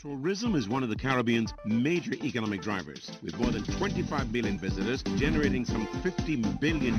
Tourism is one of the Caribbean's major economic drivers, with more than 25 million visitors generating some $50 billion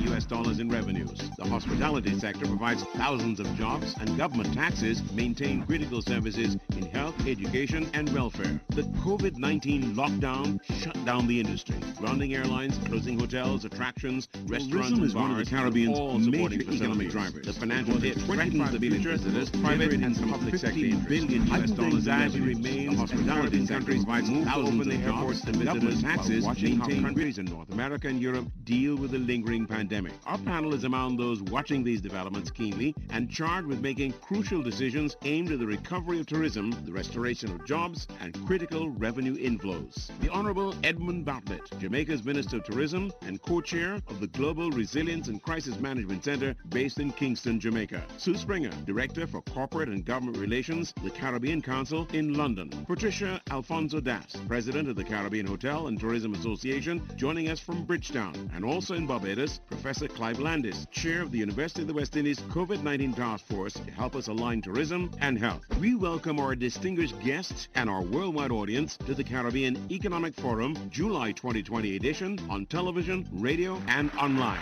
in revenues. The hospitality sector provides thousands of jobs, and government taxes maintain critical services in health, education, and welfare. The COVID-19 lockdown shut down the industry, grounding airlines, closing hotels, attractions, restaurants, and bars. Tourism is one of the Caribbean's major economic drivers. The financial hit threatens the billion visitors, private and public sector interest. Heightened anxiety remains. Hospitality countries provides thousands of airports and visitors taxes, watching how countries in North America and Europe deal with the lingering pandemic. Our panel is among those watching these developments keenly and charged with making crucial decisions aimed at the recovery of tourism, the restoration of jobs, and critical revenue inflows. The Honourable Edmund Bartlett, Jamaica's Minister of Tourism and co-chair of the Global Resilience and Crisis Management Center based in Kingston, Jamaica. Sue Springer, Director for Corporate and Government Relations, the Caribbean Council in London. Patricia Alfonso, President of the Caribbean Hotel and Tourism Association, joining us from Bridgetown. And also in Barbados, Professor Clive Landis, Chair of the University of the West Indies COVID-19 Task Force, to help us align tourism and health. We welcome our distinguished guests and our worldwide audience to the Caribbean Economic Forum July 2020 edition on television, radio, and online.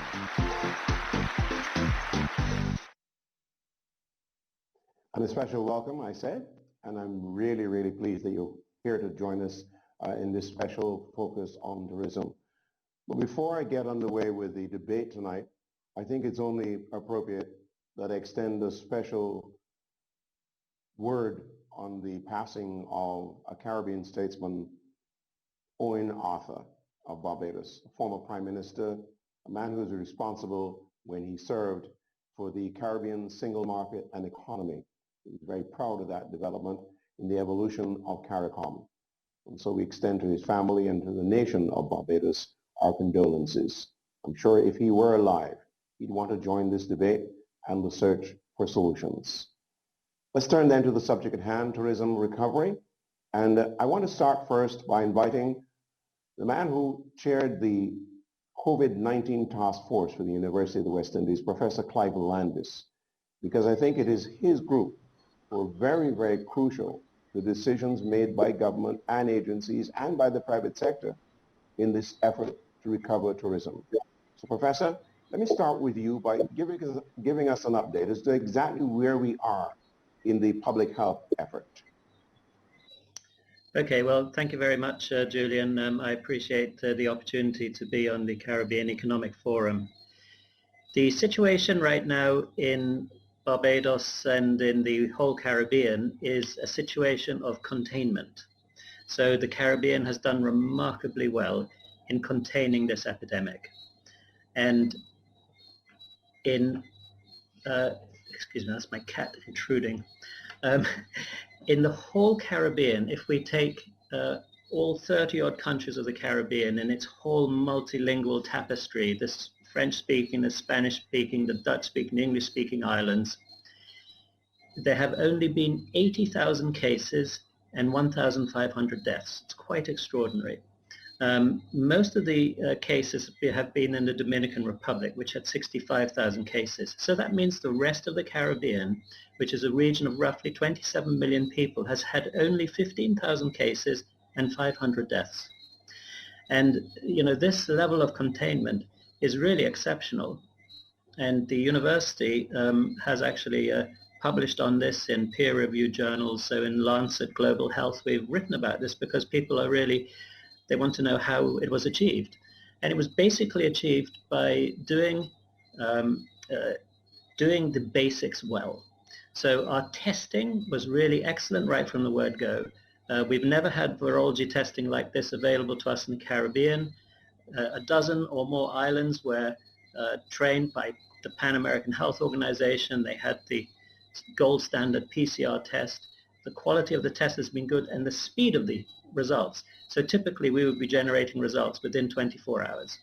And a special welcome, I said, and I'm really, really pleased that you're here to join us in this special focus on tourism. But before I get underway with the debate tonight, I think it's only appropriate that I extend a special word on the passing of a Caribbean statesman, Owen Arthur of Barbados, a former Prime Minister, a man who was responsible when he served for the Caribbean single market and economy. He's very proud of that development in the evolution of CARICOM. And so we extend to his family and to the nation of Barbados our condolences. I'm sure if he were alive, he'd want to join this debate and the search for solutions. Let's turn then to the subject at hand, tourism recovery. And I want to start first by inviting the man who chaired the COVID-19 Task Force for the University of the West Indies, Professor Clive Landis, because I think it is his group who are very, very crucial to decisions made by government and agencies and by the private sector in this effort to recover tourism. So Professor, let me start with you by giving us an update as to exactly where we are in the public health effort. Okay, well, thank you very much, Julian. I appreciate the opportunity to be on the Caribbean Economic Forum. The situation right now in Barbados and in the whole Caribbean is a situation of containment. So the Caribbean has done remarkably well in containing this epidemic. And in, excuse me, that's my cat intruding. In the whole Caribbean, if we take all 30-odd countries of the Caribbean in its whole multilingual tapestry, this French-speaking, the Spanish-speaking, the Dutch-speaking, English-speaking islands, there have only been 80,000 cases and 1,500 deaths. It's quite extraordinary. Most of the cases have been in the Dominican Republic, which had 65,000 cases. So that means the rest of the Caribbean, which is a region of roughly 27 million people, has had only 15,000 cases and 500 deaths. And, you know, this level of containment is really exceptional. And the university has actually published on this in peer-reviewed journals. So in Lancet Global Health, we've written about this because people are really, they want to know how it was achieved. And it was basically achieved by doing the basics well. So our testing was really excellent right from the word go. We've never had virology testing like this available to us in the Caribbean. A dozen or more islands were trained by the Pan American Health Organization. They had the gold standard PCR test. The quality of the test has been good and the speed of the results. So typically we would be generating results within 24 hours.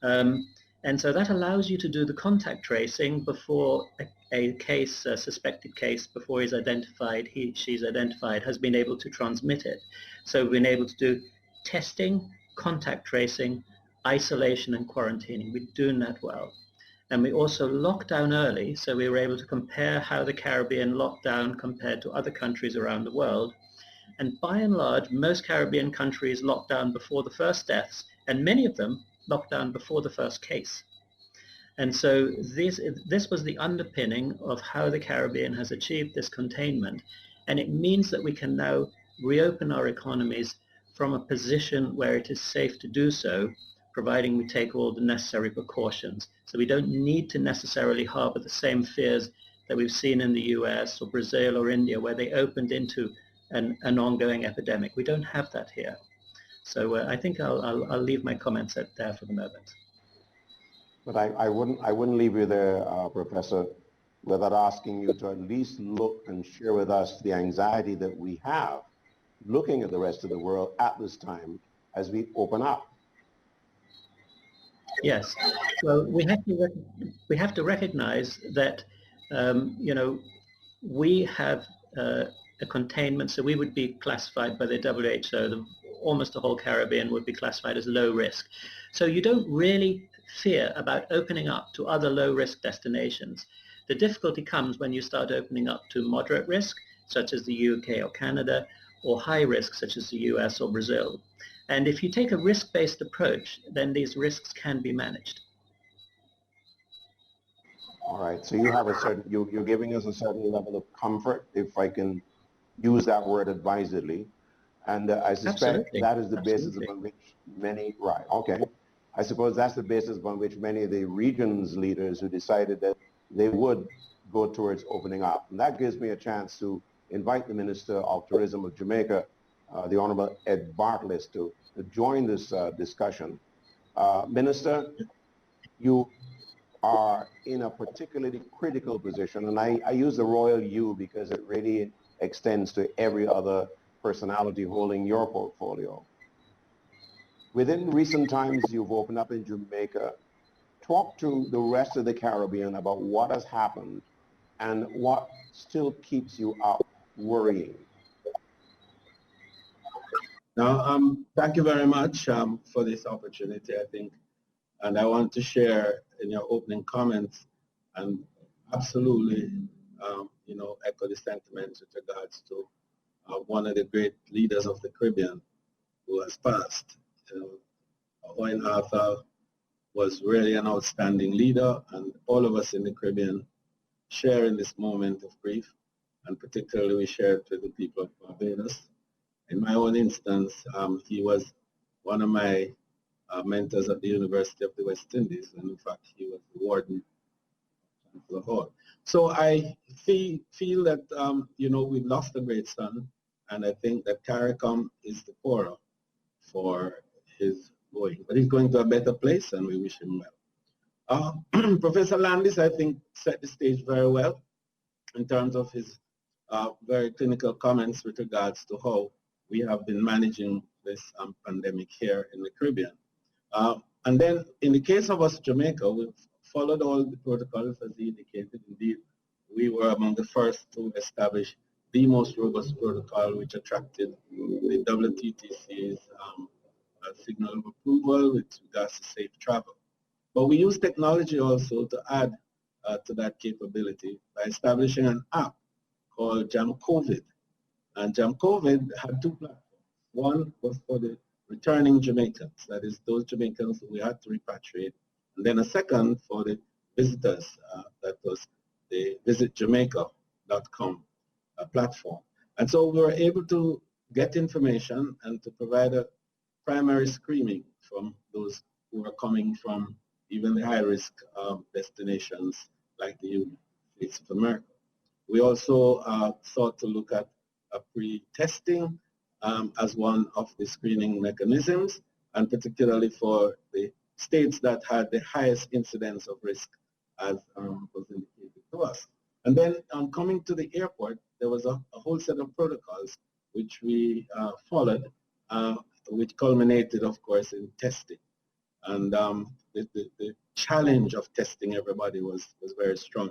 And so that allows you to do the contact tracing before a case, a suspected case, before he's identified, she's identified, has been able to transmit it. So we've been able to do testing, contact tracing, isolation and quarantining. We're doing that well. And we also locked down early, so we were able to compare how the Caribbean locked down compared to other countries around the world. And by and large, most Caribbean countries locked down before the first deaths, and many of them locked down before the first case. And so this was the underpinning of how the Caribbean has achieved this containment. And it means that we can now reopen our economies from a position where it is safe to do so, providing we take all the necessary precautions. So we don't need to necessarily harbor the same fears that we've seen in the US or Brazil or India, where they opened into an ongoing epidemic. We don't have that here. So I think I'll leave my comments there for the moment. But I wouldn't leave you there, Professor, without asking you to at least look and share with us the anxiety that we have looking at the rest of the world at this time as we open up. Yes. Well, we have to recognize that you know, we have a containment, so we would be classified by the WHO. Almost the whole Caribbean would be classified as low risk. So you don't really fear about opening up to other low-risk destinations. The difficulty comes when you start opening up to moderate risk, such as the UK or Canada, or high risk, such as the US or Brazil. And if you take a risk-based approach, then these risks can be managed. All right, so you have a certain, you're giving us a certain level of comfort, if I can use that word advisedly. And I suspect that is the basis upon which many, right, okay. I suppose that's the basis upon which many of the region's leaders who decided that they would go towards opening up. And that gives me a chance to invite the Minister of Tourism of Jamaica, the Honourable Ed Bartlett, to join this discussion. Minister, you are in a particularly critical position, and I use the royal you because it really extends to every other personality holding your portfolio. Within recent times, you've opened up in Jamaica. Talk to the rest of the Caribbean about what has happened and what still keeps you up worrying. Now, thank you very much for this opportunity, I think. And I want to share in your opening comments and absolutely, you know, echo the sentiments with regards to one of the great leaders of the Caribbean who has passed. Owen Arthur was really an outstanding leader, and all of us in the Caribbean share in this moment of grief, and particularly we share it with the people of Barbados. In my own instance, he was one of my mentors at the University of the West Indies, and in fact he was the warden of the hall. So I feel that you know, we've lost a great son, and I think that CARICOM is the poorer for his going, but he's going to a better place, and we wish him well. Professor Landis, I think, set the stage very well in terms of his very clinical comments with regards to how we have been managing this pandemic here in the Caribbean. And then in the case of us, Jamaica, we've followed all the protocols as he indicated. Indeed, we were among the first to establish the most robust protocol, which attracted the WTTC's signal of approval with regards to safe travel. But we use technology also to add to that capability by establishing an app called Jam COVID. And Jam COVID had two platforms. One was for the returning Jamaicans, that is those Jamaicans who we had to repatriate, and then a second for the visitors, that was the visitjamaica.com platform. And so we were able to get information and to provide a primary screening from those who are coming from even the high-risk destinations like the United States of America. We also sought to look at pre-testing as one of the screening mechanisms, and particularly for the states that had the highest incidence of risk, as was indicated to us. And then coming to the airport, there was a whole set of protocols which we followed, which culminated, of course, in testing. And the challenge of testing everybody was very strong.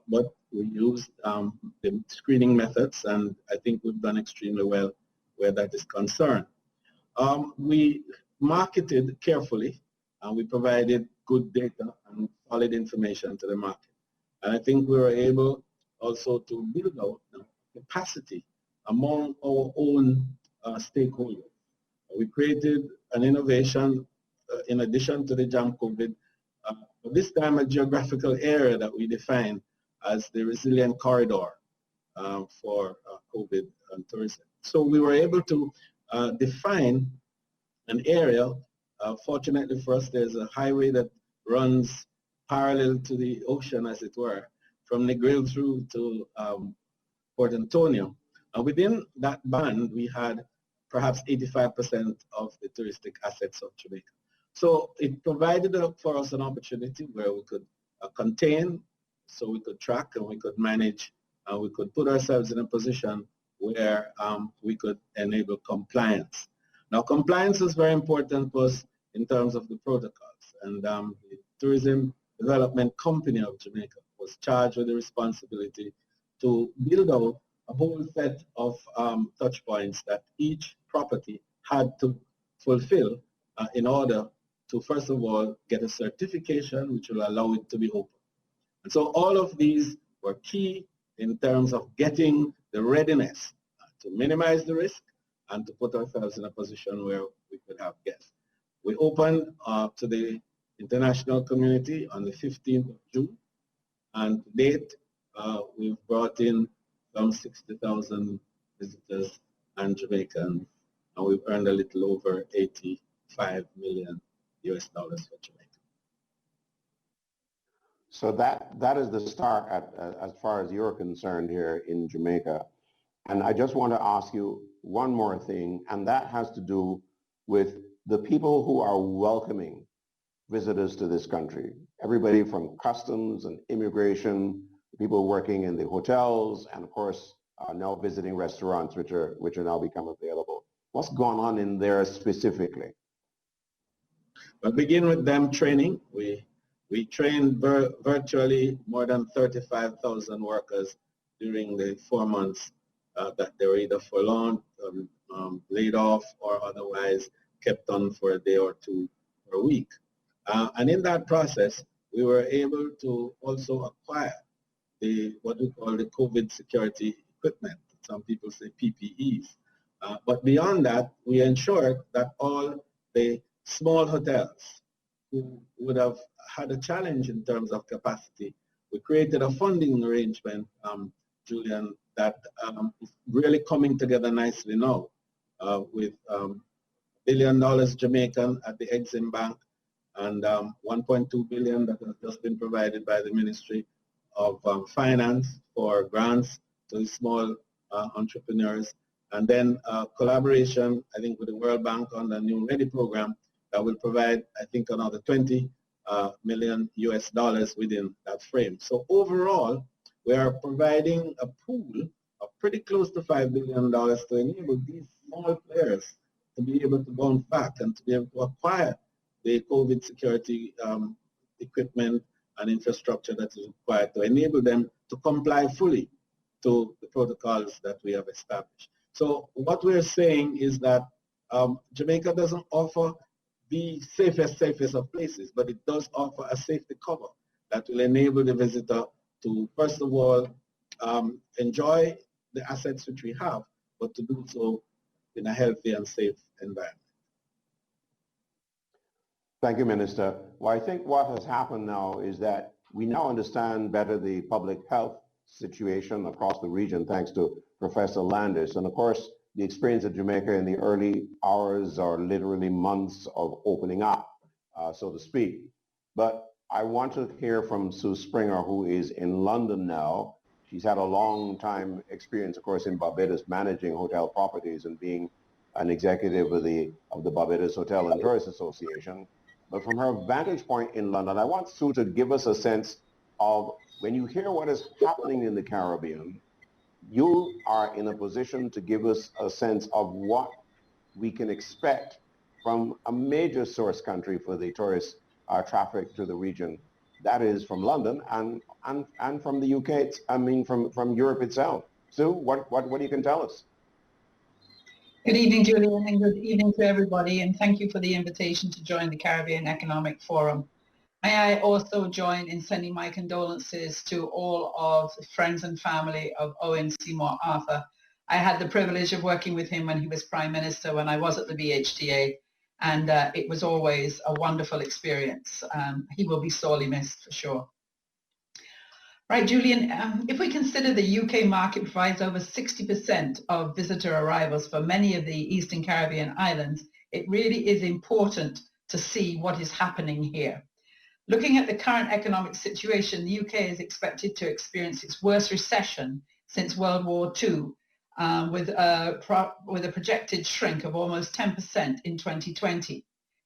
But we used the screening methods, and I think we've done extremely well where that is concerned. We marketed carefully, and we provided good data and solid information to the market. And I think we were able also to build out capacity among our own stakeholders. We created an innovation in addition to the Jam COVID, but this time a geographical area that we define as the resilient corridor for COVID and tourism. So we were able to define an area. Fortunately for us, there's a highway that runs parallel to the ocean, as it were, from Negril through to Port Antonio. And within that band, we had perhaps 85% of the touristic assets of Jamaica. So it provided for us an opportunity where we could contain, so we could track and we could manage, and we could put ourselves in a position where we could enable compliance. Now, compliance is very important to us in terms of the protocols, and the Tourism Development Company of Jamaica was charged with the responsibility to build out a whole set of touch points that each property had to fulfill in order to, first of all, get a certification which will allow it to be open. And so all of these were key in terms of getting the readiness to minimize the risk and to put ourselves in a position where we could have guests. We opened to the international community on the 15th of June, and to date, we've brought in some 60,000 visitors and Jamaicans, and we've earned a little over $85 million for Jamaica. So that is the start as far as you're concerned here in Jamaica. And I just want to ask you one more thing, and that has to do with the people who are welcoming visitors to this country. Everybody from customs and immigration, people working in the hotels, and of course now visiting restaurants, which are now become available. What's going on in there specifically? We'll begin with them training. We trained virtually more than 35,000 workers during the 4 months that they were either furloughed, laid off, or otherwise kept on for a day or two per week. And in that process, we were able to also acquire what we call the COVID security equipment. Some people say PPEs. But beyond that, we ensured that all the small hotels who would have had a challenge in terms of capacity, we created a funding arrangement, Julian, that is really coming together nicely now with $1 billion Jamaican at the Exim Bank and $1.2 billion that has just been provided by the Ministry of Finance for grants to small entrepreneurs, and then collaboration, I think, with the World Bank on the new READY program that will provide, I think, another $20 million within that frame. So overall, we are providing a pool of pretty close to $5 billion to enable these small players to be able to bounce back and to be able to acquire the COVID security equipment and infrastructure that is required to enable them to comply fully to the protocols that we have established. So what we're saying is that Jamaica doesn't offer the safest of places, but it does offer a safety cover that will enable the visitor to, first of all, enjoy the assets which we have, but to do so in a healthy and safe environment. Thank you, Minister. Well, I think what has happened now is that we now understand better the public health situation across the region, thanks to Professor Landis. And of course, the experience of Jamaica in the early hours or literally months of opening up, so to speak. But I want to hear from Sue Springer, who is in London now. She's had a long time experience, of course, in Barbados, managing hotel properties and being an executive of the Barbados Hotel and Tourist Association. But from her vantage point in London, I want Sue to give us a sense of, when you hear what is happening in the Caribbean, you are in a position to give us a sense of what we can expect from a major source country for the tourist traffic to the region. That is from London and from the UK, from Europe itself. Sue, what you can tell us? Good evening, Julian, and good evening to everybody, and thank you for the invitation to join the Caribbean Economic Forum. May I also join in sending my condolences to all of the friends and family of Owen Seymour Arthur I had the privilege of working with him when he was Prime Minister, when I was at the VHTA, and it was always a wonderful experience. He will be sorely missed for sure. Right, Julian, if we consider the UK market provides over 60% of visitor arrivals for many of the Eastern Caribbean islands, it really is important to see what is happening here. Looking at the current economic situation, the UK is expected to experience its worst recession since World War II, with a projected shrink of almost 10% in 2020.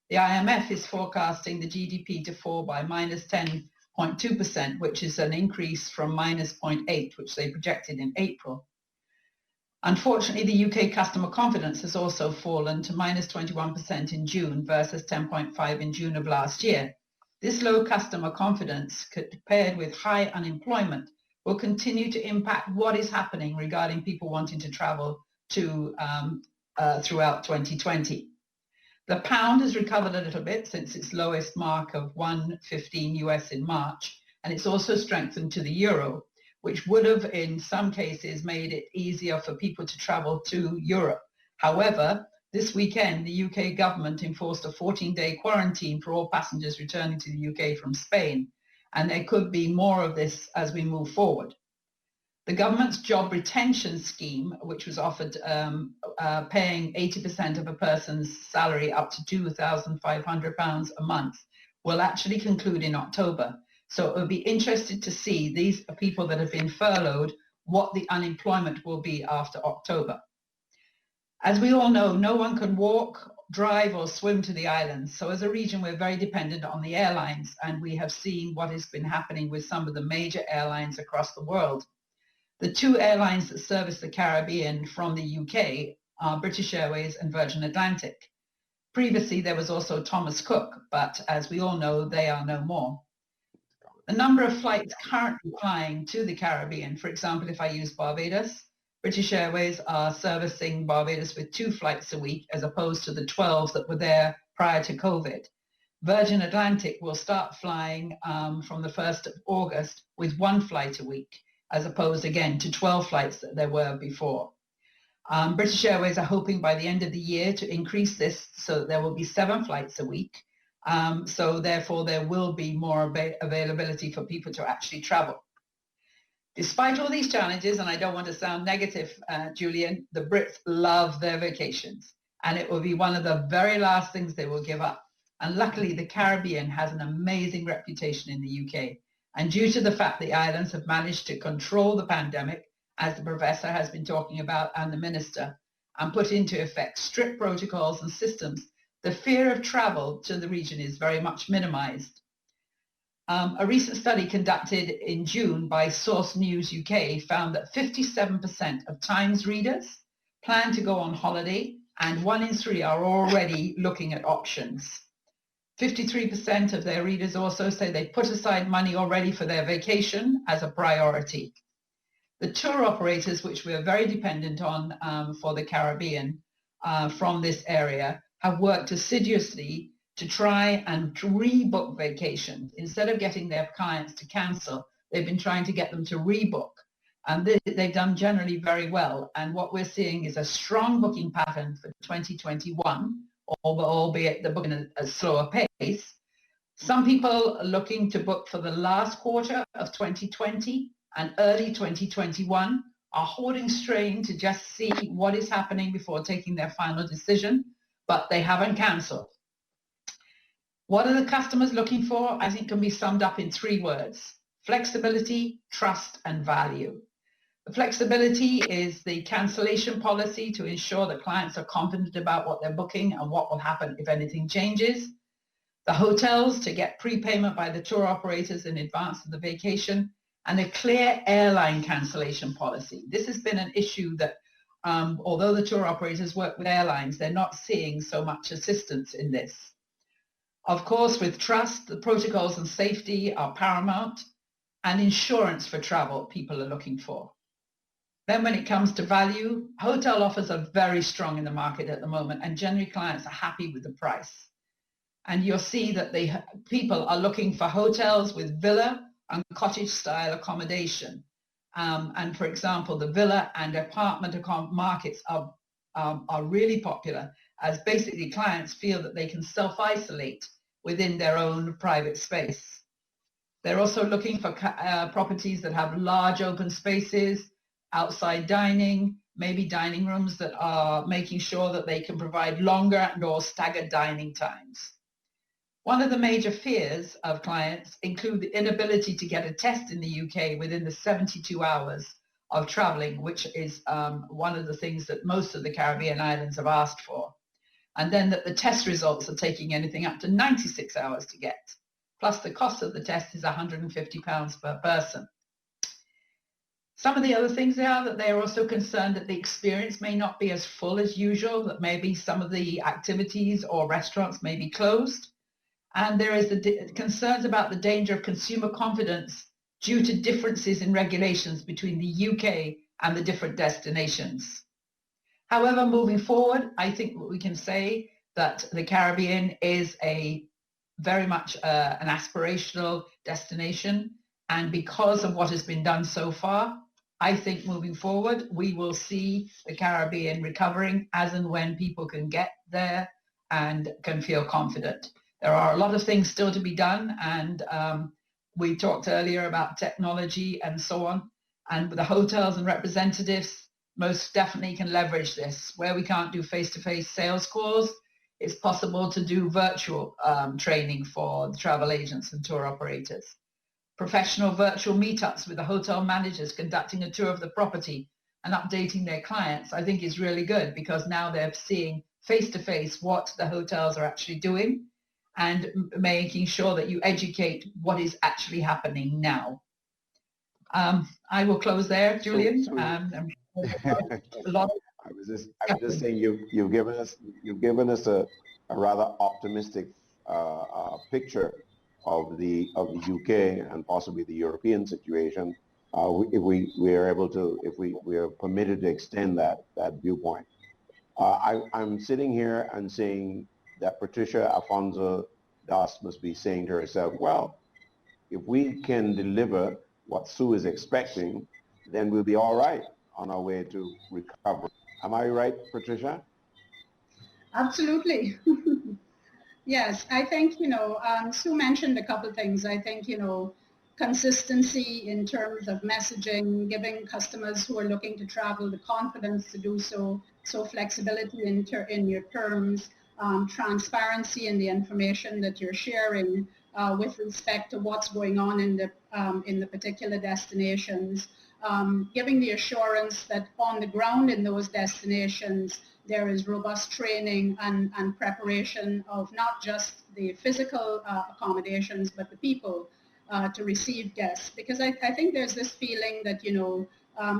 The IMF is forecasting the GDP to fall by -10.2%, which is an increase from -0.8%, which they projected in April. Unfortunately, the UK customer confidence has also fallen to -21% in June versus 10.5% in June of last year. This low customer confidence, paired with high unemployment, will continue to impact what is happening regarding people wanting to travel to throughout 2020. The pound has recovered a little bit since its lowest mark of 1.15 US in March, and it's also strengthened to the euro, which would have in some cases made it easier for people to travel to Europe. However, this weekend, the UK government enforced a 14-day quarantine for all passengers returning to the UK from Spain, and there could be more of this as we move forward. The government's job retention scheme, which was offered paying 80% of a person's salary up to £2,500 a month, will actually conclude in October. So it will be interesting to see these people that have been furloughed, what the unemployment will be after October. As we all know, no one can walk, drive or swim to the islands. So as a region, we're very dependent on the airlines, and we have seen what has been happening with some of the major airlines across the world. The two airlines that service the Caribbean from the UK are British Airways and Virgin Atlantic. Previously, there was also Thomas Cook, but as we all know, they are no more. The number of flights currently flying to the Caribbean, for example, if I use Barbados, British Airways are servicing Barbados with 2 flights a week as opposed to the 12 that were there prior to COVID. Virgin Atlantic will start flying from the 1st of August with 1 flight a week, as opposed again to 12 flights that there were before. British Airways are hoping by the end of the year to increase this so that there will be 7 flights a week. So therefore there will be more availability for people to actually travel. Despite all these challenges, and I don't want to sound negative, Julian, the Brits love their vacations, and it will be one of the very last things they will give up. And luckily, the Caribbean has an amazing reputation in the UK. And due to the fact the islands have managed to control the pandemic, as the Professor has been talking about and the Minister, and put into effect strict protocols and systems, the fear of travel to the region is very much minimized. A recent study conducted in June by Source News UK found that 57% of Times readers plan to go on holiday, and 1 in 3 are already looking at options. 53% of their readers also say they put aside money already for their vacation as a priority. The tour operators, which we are very dependent on for the Caribbean from this area, have worked assiduously to try and to rebook vacations. Instead of getting their clients to cancel, they've been trying to get them to rebook. And they've done generally very well. And what we're seeing is a strong booking pattern for 2021, albeit the booking at a slower pace. Some people are looking to book for the last quarter of 2020 and early 2021, are holding strain to just see what is happening before taking their final decision, but they haven't cancelled. What are the customers looking for? I think can be summed up in 3 words: flexibility, trust, and value. The flexibility is the cancellation policy to ensure that clients are confident about what they're booking and what will happen if anything changes. The hotels to get prepayment by the tour operators in advance of the vacation, and a clear airline cancellation policy. This has been an issue that although the tour operators work with airlines, they're not seeing so much assistance in this. Of course, with trust, the protocols and safety are paramount, and insurance for travel people are looking for. Then when it comes to value, hotel offers are very strong in the market at the moment, and generally clients are happy with the price. And you'll see that people are looking for hotels with villa and cottage style accommodation. And for example, the villa and apartment markets are really popular, as basically clients feel that they can self-isolate within their own private space. They're also looking for properties that have large open spaces, outside dining, maybe dining rooms that are making sure that they can provide longer and or staggered dining times. One of the major fears of clients include the inability to get a test in the UK within the 72 hours of traveling, which is one of the things that most of the Caribbean islands have asked for. And then that the test results are taking anything up to 96 hours to get. Plus the cost of the test is £150 per person. Some of the other things are that they are also concerned that the experience may not be as full as usual, that maybe some of the activities or restaurants may be closed. And there is the concerns about the danger of consumer confidence due to differences in regulations between the UK and the different destinations. However, moving forward, I think what we can say that the Caribbean is very much an aspirational destination. And because of what has been done so far, I think moving forward, we will see the Caribbean recovering as and when people can get there and can feel confident. There are a lot of things still to be done, and we talked earlier about technology and so on, and the hotels and representatives most definitely can leverage this. Where we can't do face-to-face sales calls, it's possible to do virtual training for the travel agents and tour operators. Professional virtual meetups with the hotel managers conducting a tour of the property and updating their clients, I think is really good, because now they're seeing face-to-face what the hotels are actually doing and making sure that you educate what is actually happening now. I will close there, Julian. A lot. I was just saying you've given us a rather optimistic picture of the UK and possibly the European situation. If we are permitted to extend that viewpoint. I'm sitting here and saying that Patricia Alfonso Das must be saying to herself, well, if we can deliver what Sue is expecting, then we'll be all right on our way to recovery. Am I right, Patricia? Absolutely. Yes, I think, Sue mentioned a couple of things. I think, consistency in terms of messaging, giving customers who are looking to travel the confidence to do so, so flexibility in your terms, transparency in the information that you're sharing with respect to what's going on in the particular destinations, giving the assurance that on the ground in those destinations there is robust training and preparation of not just the physical accommodations but the people to receive guests. Because I think there's this feeling that,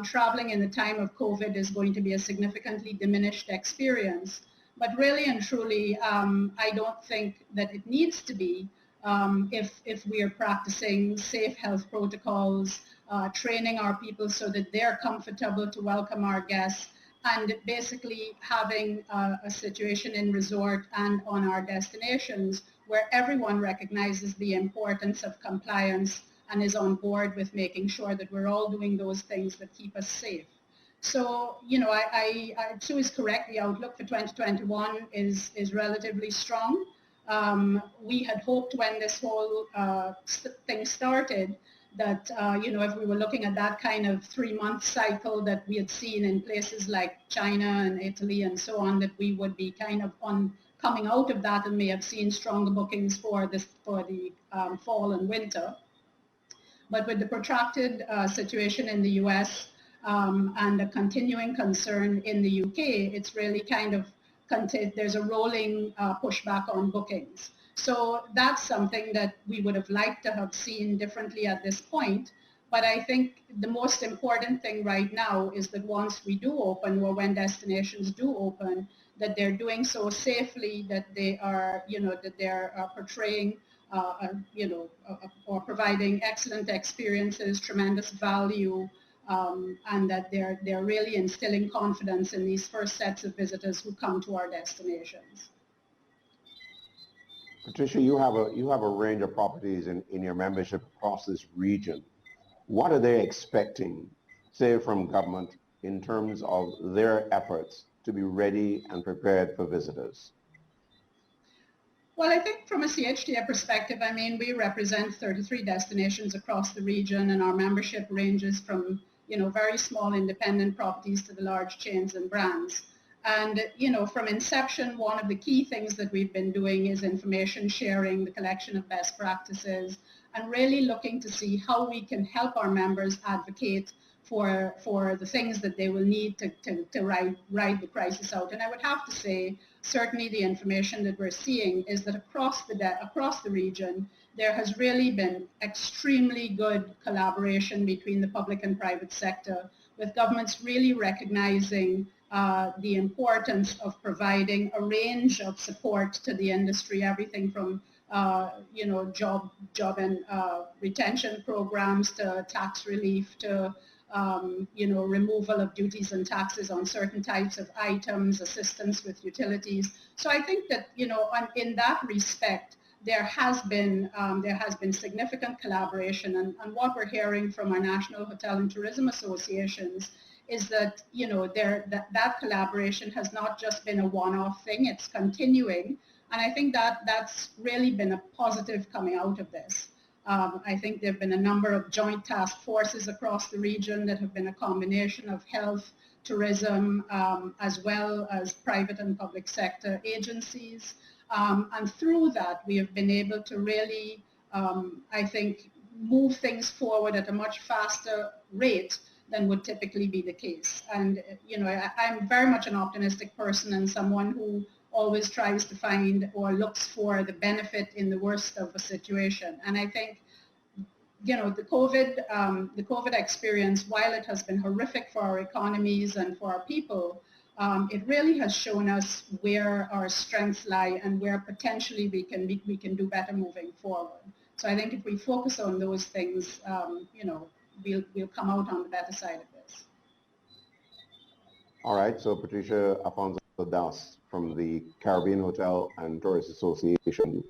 traveling in the time of COVID is going to be a significantly diminished experience. But really and truly, I don't think that it needs to be if we are practicing safe health protocols, training our people so that they're comfortable to welcome our guests, and basically having a situation in resort and on our destinations where everyone recognizes the importance of compliance and is on board with making sure that we're all doing those things that keep us safe. So, Sue is correct. The outlook for 2021 is relatively strong. We had hoped when this whole thing started that, if we were looking at that kind of 3-month cycle that we had seen in places like China and Italy and so on, that we would be kind of coming out of that and may have seen stronger bookings for the fall and winter. But with the protracted situation in the US and the continuing concern in the UK, it's really kind of, there's a rolling pushback on bookings. So that's something that we would have liked to have seen differently at this point. But I think the most important thing right now is that once we do open, or when destinations do open, that they're doing so safely, that they are, that they're portraying, or providing excellent experiences, tremendous value, and that they're really instilling confidence in these first sets of visitors who come to our destinations. Patricia, you have a range of properties in your membership across this region. What are they expecting say, from government in terms of their efforts to be ready and prepared for visitors? Well, I think from a CHTA perspective, I mean, we represent 33 destinations across the region, and our membership ranges from, very small independent properties to the large chains and brands. And, from inception, one of the key things that we've been doing is information sharing, the collection of best practices, and really looking to see how we can help our members advocate for the things that they will need to ride the crisis out. And I would have to say, certainly the information that we're seeing is that across the region, there has really been extremely good collaboration between the public and private sector, with governments really recognizing the importance of providing a range of support to the industry, everything from job and retention programs to tax relief to removal of duties and taxes on certain types of items, assistance with utilities. So I think that, in that respect, there has been significant collaboration, and what we're hearing from our national hotel and tourism associations is that, that collaboration has not just been a one-off thing, it's continuing. And I think that that's really been a positive coming out of this. I think there have been a number of joint task forces across the region that have been a combination of health, tourism, as well as private and public sector agencies. And through that, we have been able to really, I think, move things forward at a much faster rate than would typically be the case. And, I'm very much an optimistic person and someone who always tries to find or looks for the benefit in the worst of a situation. And I think, the COVID experience, while it has been horrific for our economies and for our people, it really has shown us where our strengths lie and where potentially we can do better moving forward. So I think if we focus on those things, we'll come out on the better side of this. All right, so Patricia, Alfonso Das from the Caribbean Hotel and Tourist Association,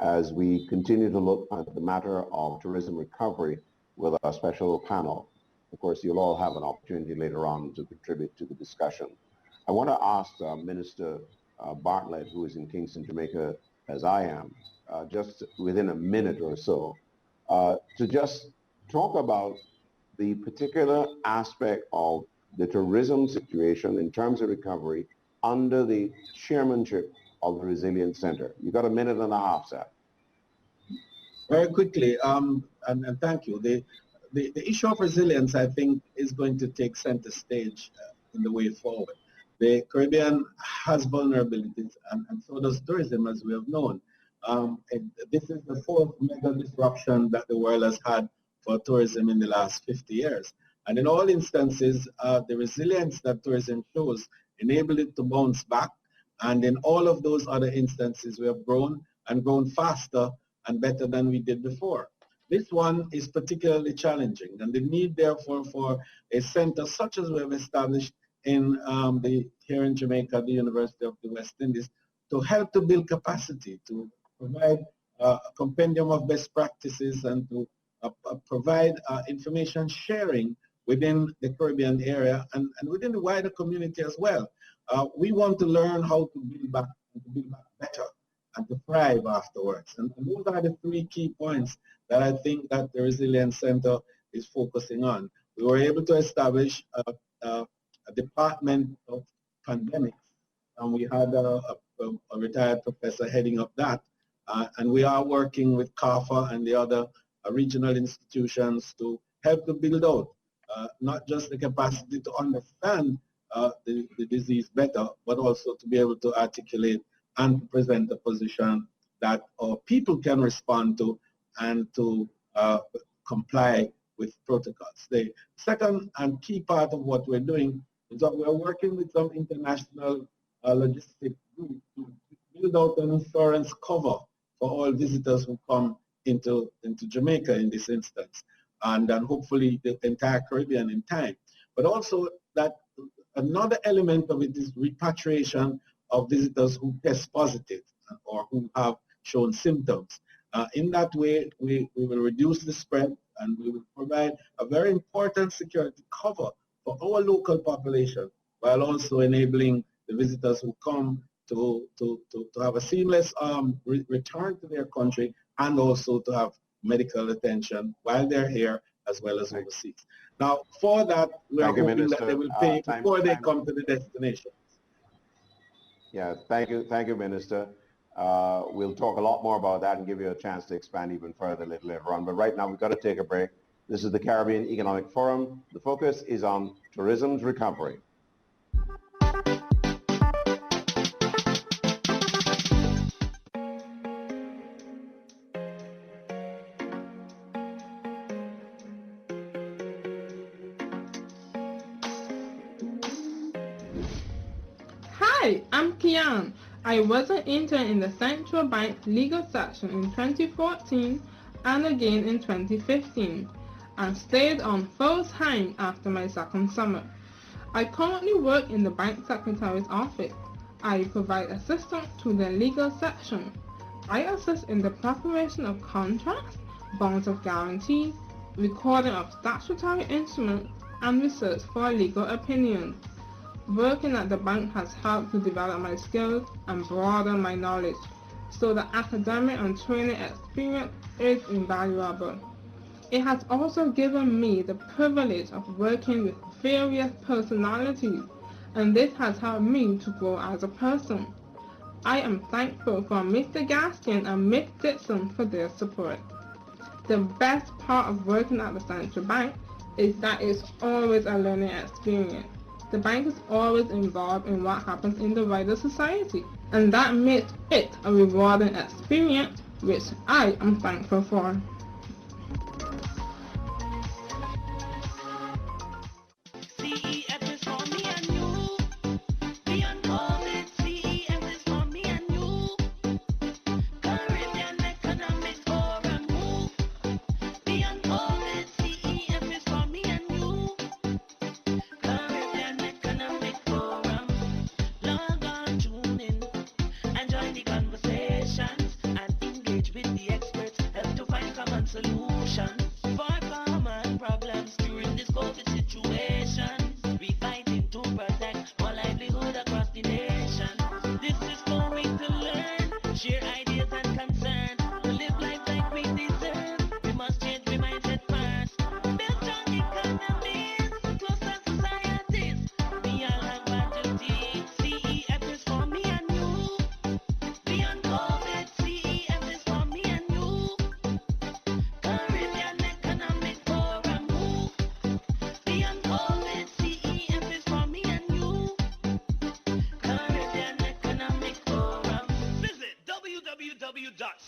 as we continue to look at the matter of tourism recovery with our special panel. Of course, you'll all have an opportunity later on to contribute to the discussion. I want to ask Minister Bartlett, who is in Kingston, Jamaica, as I am, just within a minute or so, to just talk about the particular aspect of the tourism situation in terms of recovery under the chairmanship of the Resilience Center. You've got a minute and a half, sir. Very quickly, and thank you. The issue of resilience, I think, is going to take center stage in the way forward. The Caribbean has vulnerabilities, and so does tourism, as we have known. This is the fourth mega disruption that the world has had for tourism in the last 50 years. And in all instances, the resilience that tourism shows enabled it to bounce back. And in all of those other instances, we have grown and grown faster and better than we did before. This one is particularly challenging, and the need, therefore, for a center such as we have established in here in Jamaica, the University of the West Indies, to help to build capacity, to provide a compendium of best practices, and to provide information sharing within the Caribbean area and within the wider community as well. We want to learn how to build back better and to thrive afterwards. And those are the three key points that I think that the Resilience Center is focusing on. We were able to establish a department of pandemics, and we had a retired professor heading up that. And we are working with CAFA and the other regional institutions to help to build out not just the capacity to understand the disease better, but also to be able to articulate and present a position that our people can respond to and to comply with protocols. The second and key part of what we're doing is that we're working with some international logistic groups to build out an insurance cover for all visitors who come into Jamaica in this instance, and then hopefully the entire Caribbean in time. But also that another element of it is repatriation of visitors who test positive or who have shown symptoms. In that way, we will reduce the spread and we will provide a very important security cover for our local population, while also enabling the visitors who come to have a seamless return to their country, and also to have medical attention while they're here as well as overseas. Now, for that, we are hoping that they will pay before they come to the destination. Yeah, thank you, Minister. We'll talk a lot more about that and give you a chance to expand even further a little later on. But right now, we've got to take a break. This is the Caribbean Economic Forum. The focus is on tourism's recovery. Hi, I'm Kian. I was an intern in the Central Bank legal section in 2014 and again in 2015, and stayed on full-time after my second summer. I currently work in the Bank Secretary's office. I provide assistance to the legal section. I assist in the preparation of contracts, bonds of guarantee, recording of statutory instruments, and research for legal opinions. Working at the bank has helped to develop my skills and broaden my knowledge, so the academic and training experience is invaluable. It has also given me the privilege of working with various personalities, and this has helped me to grow as a person. I am thankful for Mr. Gaskin and Miss Dixon for their support. The best part of working at the Central Bank is that it's always a learning experience. The bank is always involved in what happens in the wider society, and that makes it a rewarding experience, which I am thankful for.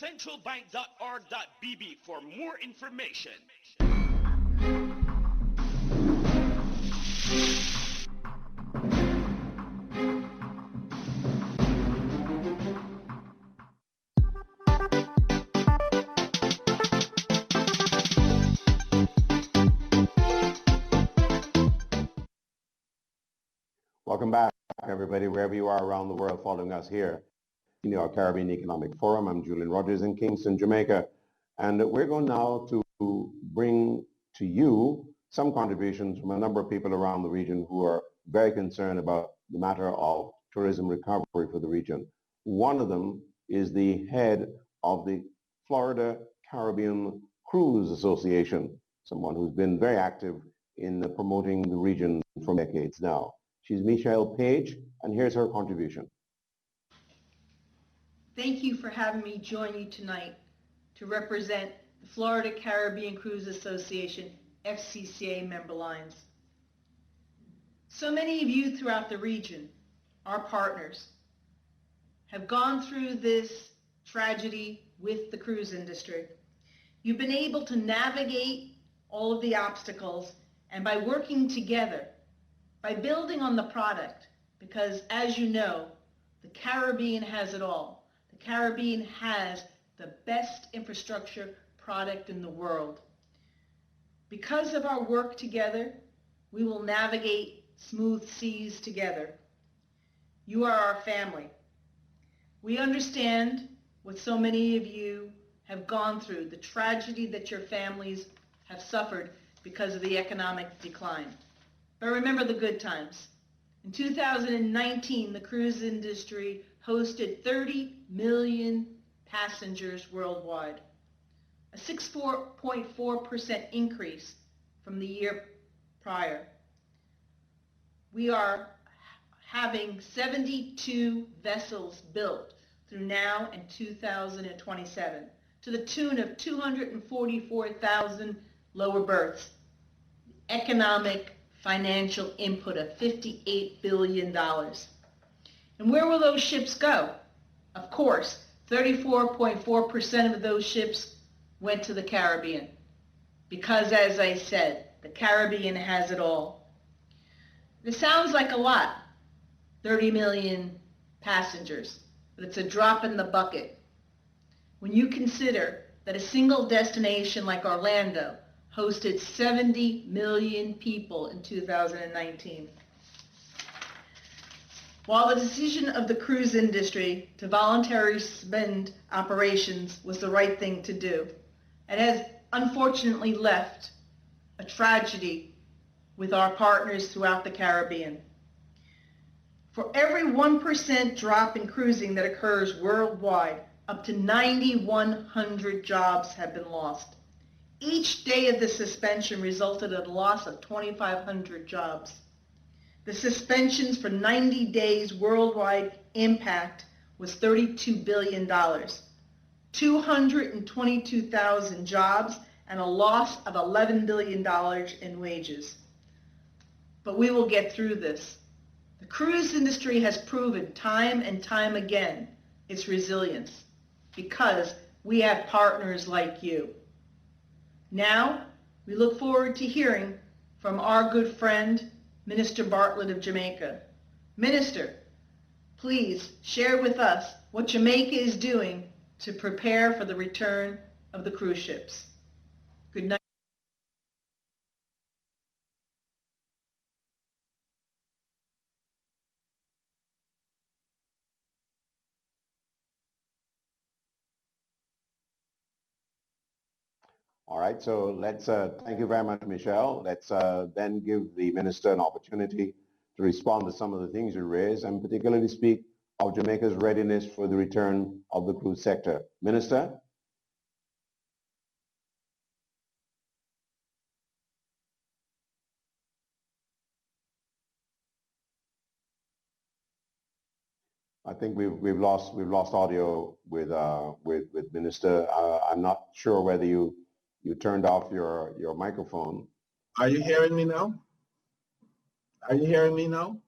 centralbank.org.bb for more information. Welcome back, everybody, wherever you are around the world following us here in our Caribbean Economic Forum. I'm Julian Rogers in Kingston, Jamaica. And we're going now to bring to you some contributions from a number of people around the region who are very concerned about the matter of tourism recovery for the region. One of them is the head of the Florida Caribbean Cruise Association, someone who's been very active in promoting the region for decades now. She's Michelle Page, and here's her contribution. Thank you for having me join you tonight to represent the Florida Caribbean Cruise Association FCCA member lines. So many of you throughout the region, our partners, have gone through this tragedy with the cruise industry. You've been able to navigate all of the obstacles, and by working together, by building on the product, because as you know, the Caribbean has it all. The Caribbean has the best infrastructure product in the world. Because of our work together, we will navigate smooth seas together. You are our family. We understand what so many of you have gone through, the tragedy that your families have suffered because of the economic decline. But remember the good times. In 2019, the cruise industry hosted 30 million passengers worldwide, a 6.4% increase from the year prior. We are having 72 vessels built through now and 2027 to the tune of 244,000 lower berths, economic financial input of $58 billion. And where will those ships go? Of course, 34.4% of those ships went to the Caribbean because, as I said, the Caribbean has it all. This sounds like a lot, 30 million passengers, but it's a drop in the bucket when you consider that a single destination like Orlando hosted 70 million people in 2019. While the decision of the cruise industry to voluntarily suspend operations was the right thing to do, it has unfortunately left a tragedy with our partners throughout the Caribbean. For every 1% drop in cruising that occurs worldwide, up to 9,100 jobs have been lost. Each day of the suspension resulted in a loss of 2,500 jobs. The suspensions for 90 days worldwide impact was $32 billion, 222,000 jobs, and a loss of $11 billion in wages. But we will get through this. The cruise industry has proven time and time again its resilience because we have partners like you. Now, we look forward to hearing from our good friend, Minister Bartlett of Jamaica. Minister, please share with us what Jamaica is doing to prepare for the return of the cruise ships. Good night. All right, so let's thank you very much, Michelle. Let's then give the minister an opportunity to respond to some of the things you raised, and particularly speak of Jamaica's readiness for the return of the cruise sector. Minister? I think we've lost audio with Minister. I'm not sure whether you turned off your microphone. Are you hearing me now? Are you hearing me now?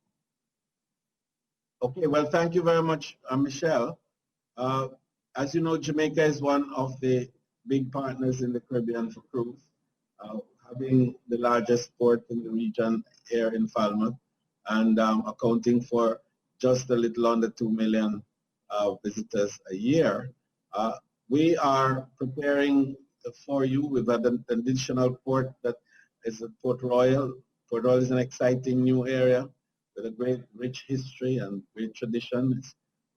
Okay, well, thank you very much, Michelle. As you know, Jamaica is one of the big partners in the Caribbean for cruise, having the largest port in the region here in Falmouth, and accounting for just a little under 2 million visitors a year. We are preparing for you with an additional port that is at Port Royal. Port Royal is an exciting new area with a great rich history and great tradition.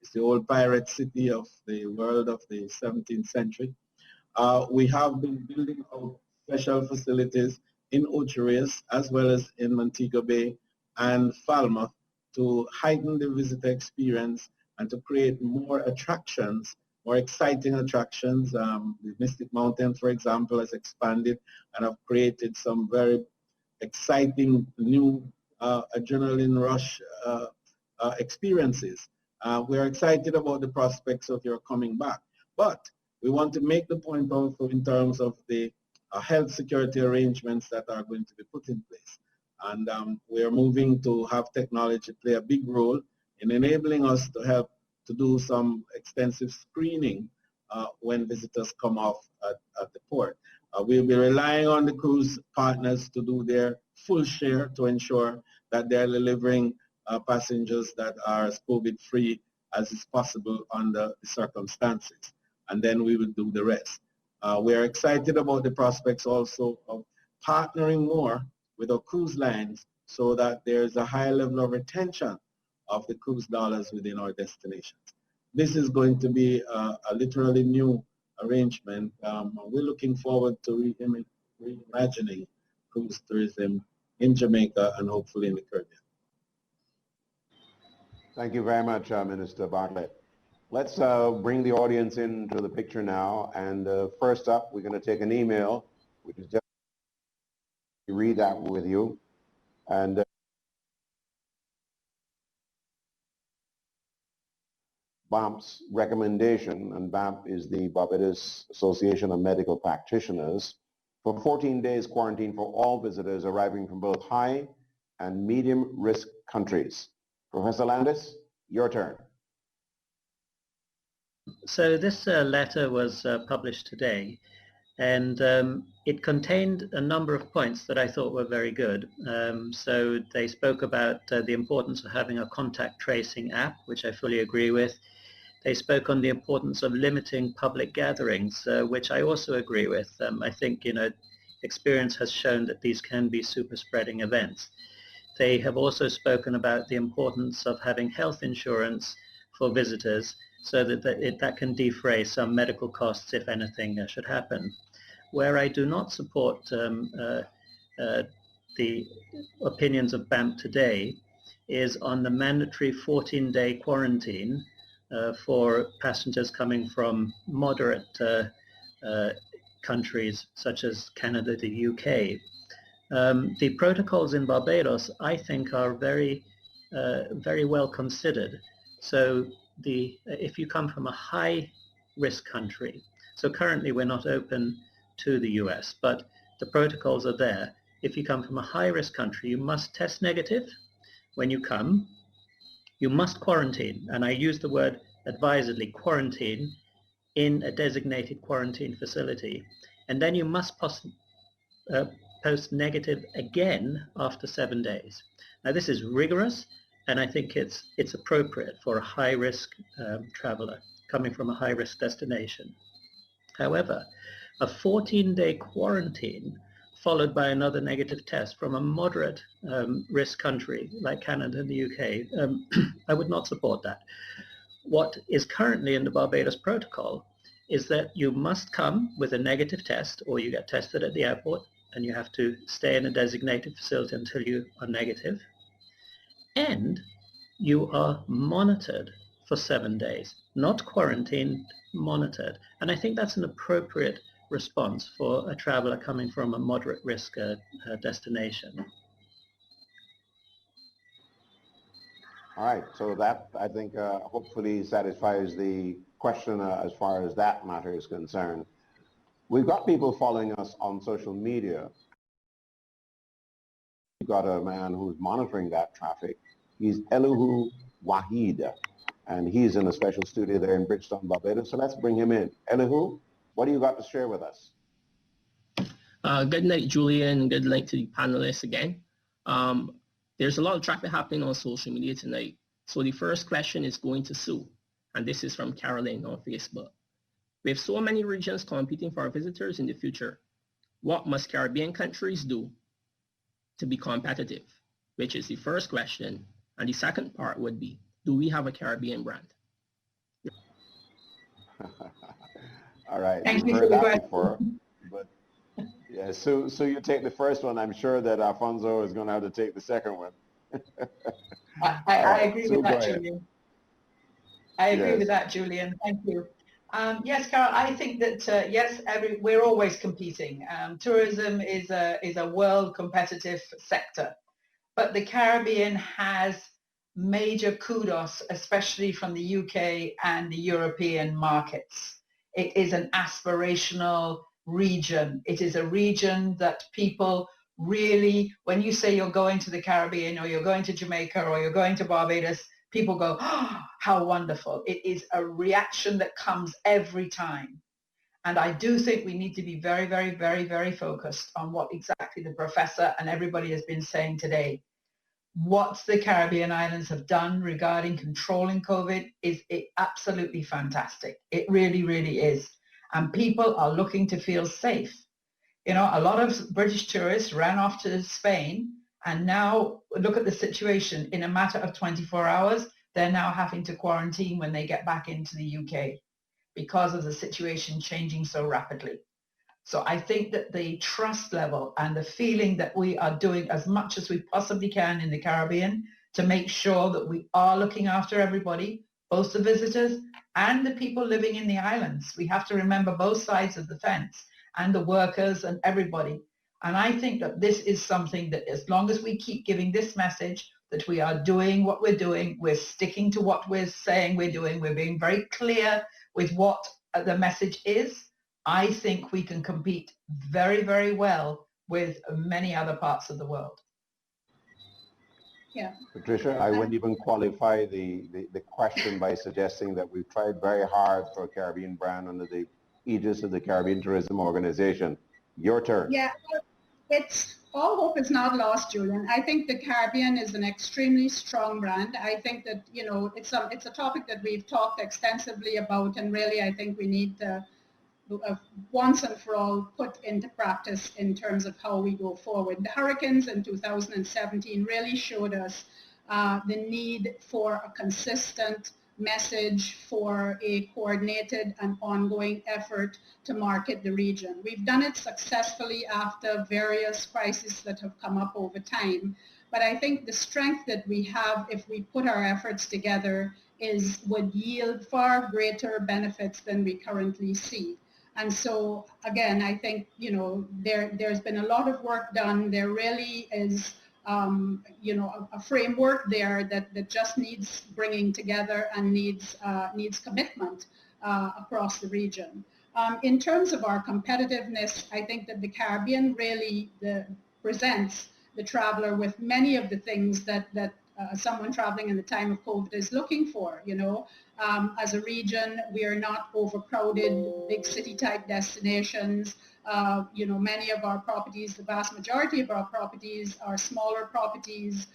It's the old pirate city of the world of the 17th century. We have been building out special facilities in Ocho Rios as well as in Montego Bay and Falmouth to heighten the visitor experience and to create more attractions, more exciting attractions. The Mystic Mountain, for example, has expanded and have created some very exciting new adrenaline rush experiences. We're excited about the prospects of your coming back, but we want to make the point also in terms of the health security arrangements that are going to be put in place. And we are moving to have technology play a big role in enabling us to help to do some extensive screening when visitors come off at the port. We'll be relying on the cruise partners to do their full share to ensure that they're delivering passengers that are as COVID-free as is possible under the circumstances. And then we will do the rest. We are excited about the prospects also of partnering more with our cruise lines so that there's a high level of retention of the cruise dollars within our destinations. This is going to be a literally new arrangement. We're looking forward to reimagining cruise tourism in Jamaica and hopefully in the Caribbean. Thank you very much, Minister Bartlett. Let's bring the audience into the picture now. And first up, we're going to take an email, which is just read that with you. And BAMP's recommendation, and BAMP is the Barbados Association of Medical Practitioners, for 14 days quarantine for all visitors arriving from both high and medium risk countries. Professor Landis, your turn. So this letter was published today, and it contained a number of points that I thought were very good. So they spoke about the importance of having a contact tracing app, which I fully agree with. They spoke on the importance of limiting public gatherings, which I also agree with. I think, experience has shown that these can be super spreading events. They have also spoken about the importance of having health insurance for visitors so that that can defray some medical costs if anything should happen. Where I do not support the opinions of BAMP today is on the mandatory 14-day quarantine for passengers coming from moderate countries such as Canada, the UK. The protocols in Barbados, I think, are very well considered. So if you come from a high-risk country, so currently we're not open to the US, but the protocols are there. If you come from a high-risk country, you must test negative when you come. You must quarantine, and I use the word advisedly, quarantine, in a designated quarantine facility. And then you must post negative again after 7 days. Now this is rigorous, and I think it's appropriate for a high-risk traveler coming from a high-risk destination. However, a 14-day quarantine followed by another negative test from a moderate risk country like Canada and the UK, I would not support that. What is currently in the Barbados protocol is that you must come with a negative test, or you get tested at the airport and you have to stay in a designated facility until you are negative, and you are monitored for 7 days, not quarantined, monitored. And I think that's an appropriate response for a traveler coming from a moderate risk destination. All right, so that, I think, hopefully satisfies the question as far as that matter is concerned. We've got people following us on social media. We've got a man who's monitoring that traffic. He's Elihu Wahid, and he's in a special studio there in Bridgetown, Barbados. So let's bring him in. Elihu, what do you got to share with us? Good night, Julian. Good night to the panelists again. There's a lot of traffic happening on social media tonight. So the first question is going to Sue, and this is from Caroline on Facebook. With so many regions competing for our visitors in the future, what must Caribbean countries do to be competitive? Which is the first question. And the second part would be, do we have a Caribbean brand? All right, Thank we've you heard for the that before. But yeah, so you take the first one. I'm sure that Alfonso is going to have to take the second one. I agree with that, Julian. I agree with that, Julian. Thank you. Yes, Carol, I think that, yes, we're always competing. Tourism is a world competitive sector, but the Caribbean has major kudos, especially from the UK and the European markets. It is an aspirational region. It is a region that people really, when you say you're going to the Caribbean or you're going to Jamaica or you're going to Barbados, people go, oh, how wonderful. It is a reaction that comes every time. And I do think we need to be very, very, very, very focused on what exactly the professor and everybody has been saying today. What the Caribbean islands have done regarding controlling COVID is absolutely fantastic. It really, really is. And people are looking to feel safe. You know, a lot of British tourists ran off to Spain, and now look at the situation. In a matter of 24 hours, they're now having to quarantine when they get back into the UK because of the situation changing so rapidly. So I think that the trust level and the feeling that we are doing as much as we possibly can in the Caribbean to make sure that we are looking after everybody, both the visitors and the people living in the islands. We have to remember both sides of the fence, and the workers and everybody. And I think that this is something that as long as we keep giving this message that we are doing what we're doing, we're sticking to what we're saying we're doing, we're being very clear with what the message is, I think we can compete very, very well with many other parts of the world. Yeah. Patricia, I wouldn't even qualify the question by suggesting that we've tried very hard for a Caribbean brand under the aegis of the Caribbean Tourism Organization. Your turn. Yeah, it's all hope is not lost, Julian. I think the Caribbean is an extremely strong brand. I think that, you know, it's a topic that we've talked extensively about, and really I think we need to once and for all put into practice in terms of how we go forward. The hurricanes in 2017 really showed us the need for a consistent message, for a coordinated and ongoing effort to market the region. We've done it successfully after various crises that have come up over time, but I think the strength that we have if we put our efforts together would yield far greater benefits than we currently see. And so, again, I think, you know, there's been a lot of work done. There really is, you know, a framework there that just needs bringing together and needs commitment across the region. In terms of our competitiveness, I think that the Caribbean really presents the traveler with many of the things that someone traveling in the time of COVID is looking for, you know. As a region, we are not overcrowded, big city type destinations. You know, many of our properties, the vast majority of our properties are smaller properties,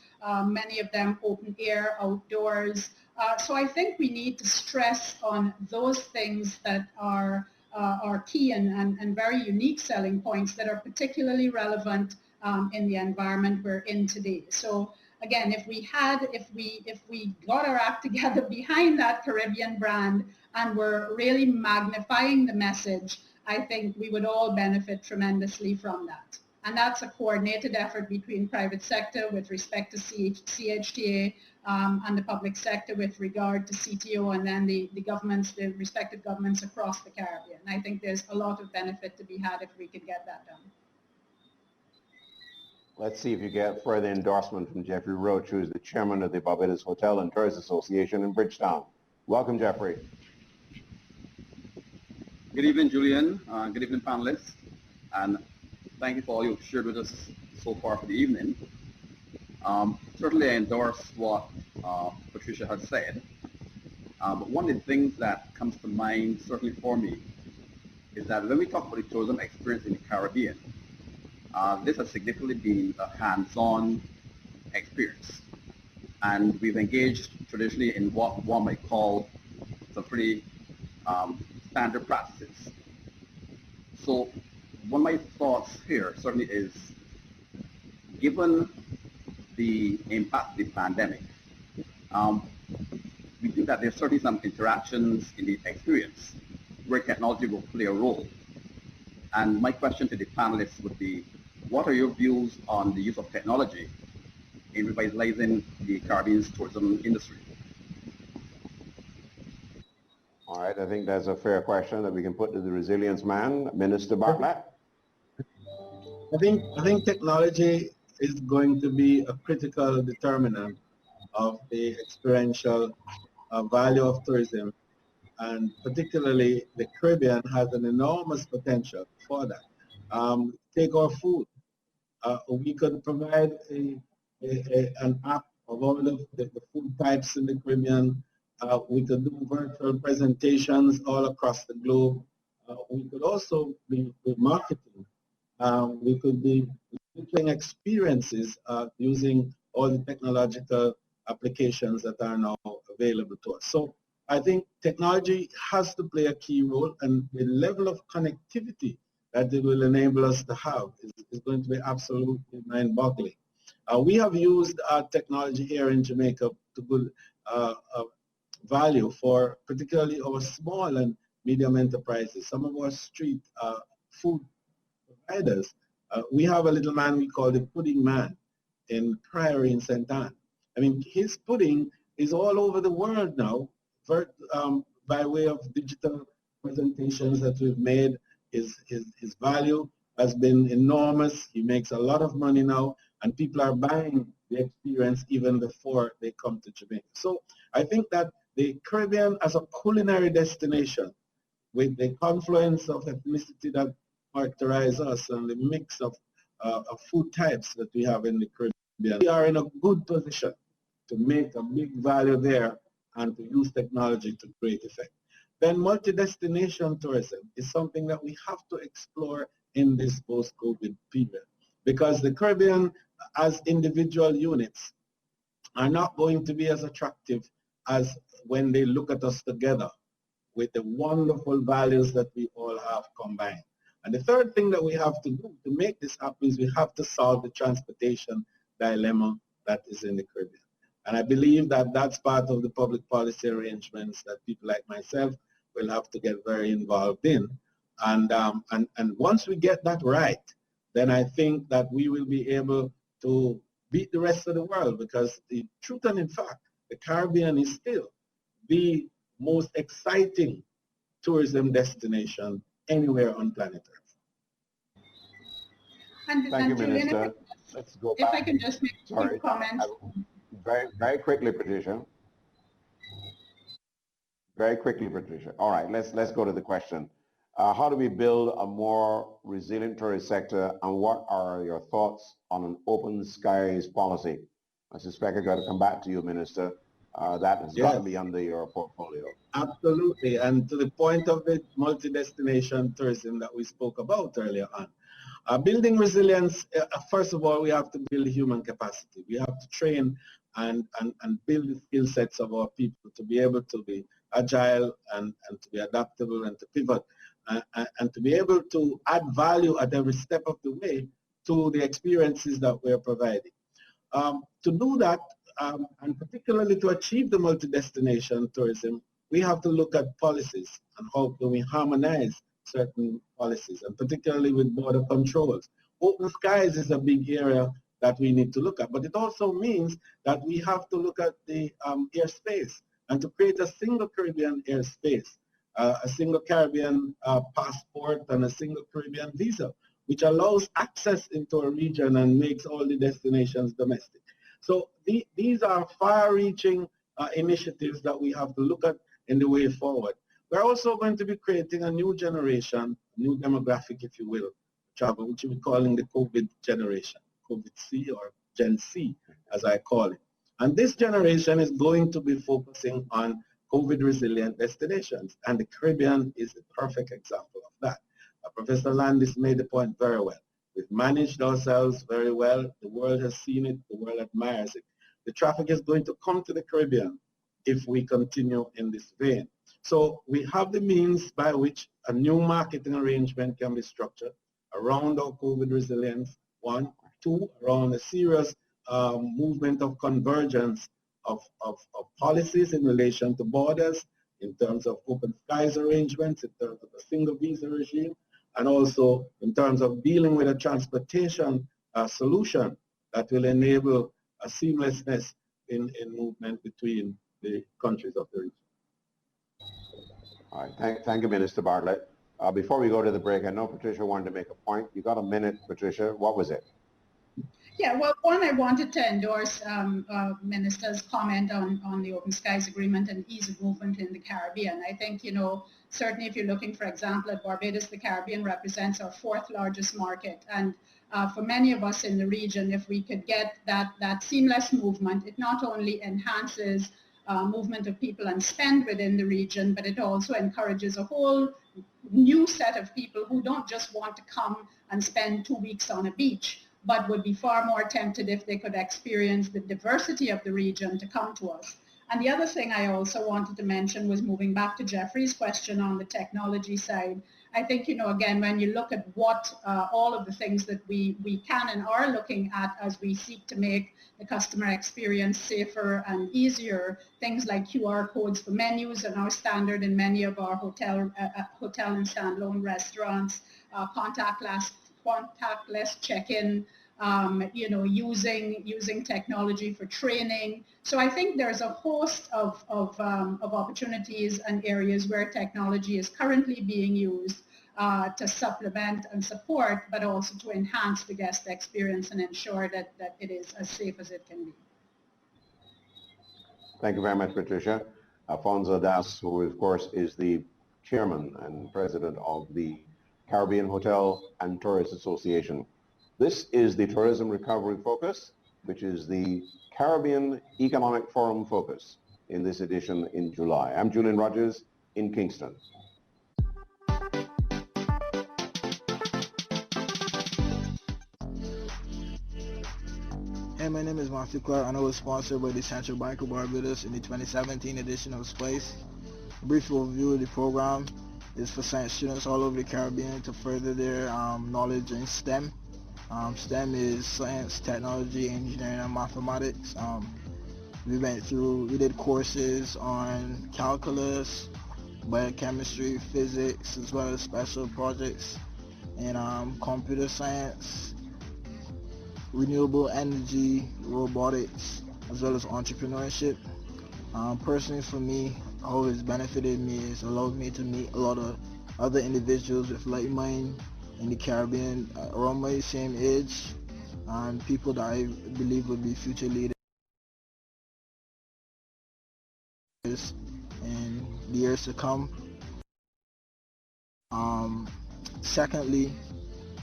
many of them open air, outdoors. So I think we need to stress on those things that are key and very unique selling points that are particularly relevant in the environment we're in today. So again, if we got our act together behind that Caribbean brand and we're really magnifying the message, I think we would all benefit tremendously from that. And that's a coordinated effort between private sector with respect to CHTA and the public sector with regard to CTO, and then the governments, the respective governments across the Caribbean. I think there's a lot of benefit to be had if we could get that done. Let's see if you get further endorsement from Jeffrey Roach, who is the chairman of the Barbados Hotel and Tourist Association in Bridgetown. Welcome, Jeffrey. Good evening, Julian. Good evening, panelists. And thank you for all you've shared with us so far for the evening. Certainly I endorse what Patricia has said. But one of the things that comes to mind, certainly for me, is that when we talk about the tourism experience in the Caribbean, this has significantly been a hands-on experience. And we've engaged traditionally in what one might call some pretty standard practices. So one of my thoughts here certainly is, given the impact of the pandemic, we think that there's certainly some interactions in the experience where technology will play a role. And my question to the panelists would be, what are your views on the use of technology in revitalizing the Caribbean's tourism industry? All right, I think that's a fair question that we can put to the resilience man, Minister Bartlett. I think technology is going to be a critical determinant of the experiential value of tourism, and particularly the Caribbean has an enormous potential for that. Take our food. We could provide an app of all of the food types in the Caribbean. We could do virtual presentations all across the globe. We could also be marketing. We could be doing experiences using all the technological applications that are now available to us. So I think technology has to play a key role, and the level of connectivity that it will enable us to have is going to be absolutely mind-boggling. We have used technology here in Jamaica to good value for particularly our small and medium enterprises. Some of our street food providers. We have a little man we call the pudding man in Priory in St. Anne. I mean, his pudding is all over the world now by way of digital presentations that we've made. His value has been enormous. He makes a lot of money now, and people are buying the experience even before they come to Jamaica. So I think that the Caribbean as a culinary destination, with the confluence of ethnicity that characterize us and the mix of food types that we have in the Caribbean, we are in a good position to make a big value there and to use technology to great effect. Then multi-destination tourism is something that we have to explore in this post-COVID period, because the Caribbean as individual units are not going to be as attractive as when they look at us together with the wonderful values that we all have combined. And the third thing that we have to do to make this happen is we have to solve the transportation dilemma that is in the Caribbean. And I believe that that's part of the public policy arrangements that people like myself will have to get very involved in. And once we get that right, then I think that we will be able to beat the rest of the world, because the truth and in fact, the Caribbean is still the most exciting tourism destination anywhere on planet Earth. Thank you, Julian, Minister. Let's go back. If I can just make a quick comment. Very quickly, Patricia. Very quickly, Patricia. All right, let's go to the question. How do we build a more resilient tourist sector, and what are your thoughts on an open skies policy? I suspect I've got to come back to you, Minister. That has got to be under your portfolio. Absolutely, and to the point of the multi-destination tourism that we spoke about earlier on. Building resilience, first of all, we have to build human capacity. We have to train and build the skill sets of our people to be able to be agile and to be adaptable and to pivot and to be able to add value at every step of the way to the experiences that we're providing. To do that, and particularly to achieve the multi-destination tourism, we have to look at policies and how do we harmonize certain policies, and particularly with border controls. Open skies is a big area that we need to look at, but it also means that we have to look at the airspace and to create a single Caribbean airspace, a single Caribbean passport and a single Caribbean visa, which allows access into a region and makes all the destinations domestic. So these are far-reaching initiatives that we have to look at in the way forward. We're also going to be creating a new generation, new demographic, if you will, travel, which we're calling the COVID generation, COVID-C or Gen C, as I call it. And this generation is going to be focusing on COVID-resilient destinations, and the Caribbean is a perfect example of that. Professor Landis made the point very well. We've managed ourselves very well. The world has seen it. The world admires it. The traffic is going to come to the Caribbean if we continue in this vein. So we have the means by which a new marketing arrangement can be structured around our COVID resilience, one. Two, around a serious movement of convergence of policies in relation to borders, in terms of open skies arrangements, in terms of a single visa regime, and also in terms of dealing with a transportation solution that will enable a seamlessness in movement between the countries of the region. All right, thank you, Minister Bartlett. Before we go to the break, I know Patricia wanted to make a point. You got a minute, Patricia. What was it? Yeah, well, one, I wanted to endorse Minister's comment on the Open Skies Agreement and ease of movement in the Caribbean. I think, you know, certainly if you're looking, for example, at Barbados, the Caribbean represents our 4th largest market. And for many of us in the region, if we could get that seamless movement, it not only enhances movement of people and spend within the region, but it also encourages a whole new set of people who don't just want to come and spend 2 weeks on a beach, but would be far more tempted if they could experience the diversity of the region to come to us. And the other thing I also wanted to mention was moving back to Jeffrey's question on the technology side. I think, you know, again, when you look at what all of the things that we can and are looking at as we seek to make the customer experience safer and easier, things like QR codes for menus are now standard in many of our hotel and standalone restaurants, contactless contactless check-in, using technology for training. So I think there's a host of opportunities and areas where technology is currently being used to supplement and support, but also to enhance the guest experience and ensure that it is as safe as it can be. Thank you very much, Patricia. Alfonso Das, who of course is the chairman and president of the Caribbean Hotel and Tourist Association. This is the Tourism Recovery Focus, which is the Caribbean Economic Forum Focus in this edition in July. I'm Julian Rogers in Kingston. Hey, my name is Matthew Clark, and I was sponsored by the Central Bank of Barbados in the 2017 edition of SPICE. A brief overview of the program is for science students all over the Caribbean to further their knowledge in STEM. STEM is science, technology, engineering, and mathematics. We did courses on calculus, biochemistry, physics, as well as special projects in computer science, renewable energy, robotics, as well as entrepreneurship. Personally for me, how it's benefited me is allowed me to meet a lot of other individuals with like mind in the Caribbean around my same age, and people that I believe will be future leaders in the years to come. Secondly,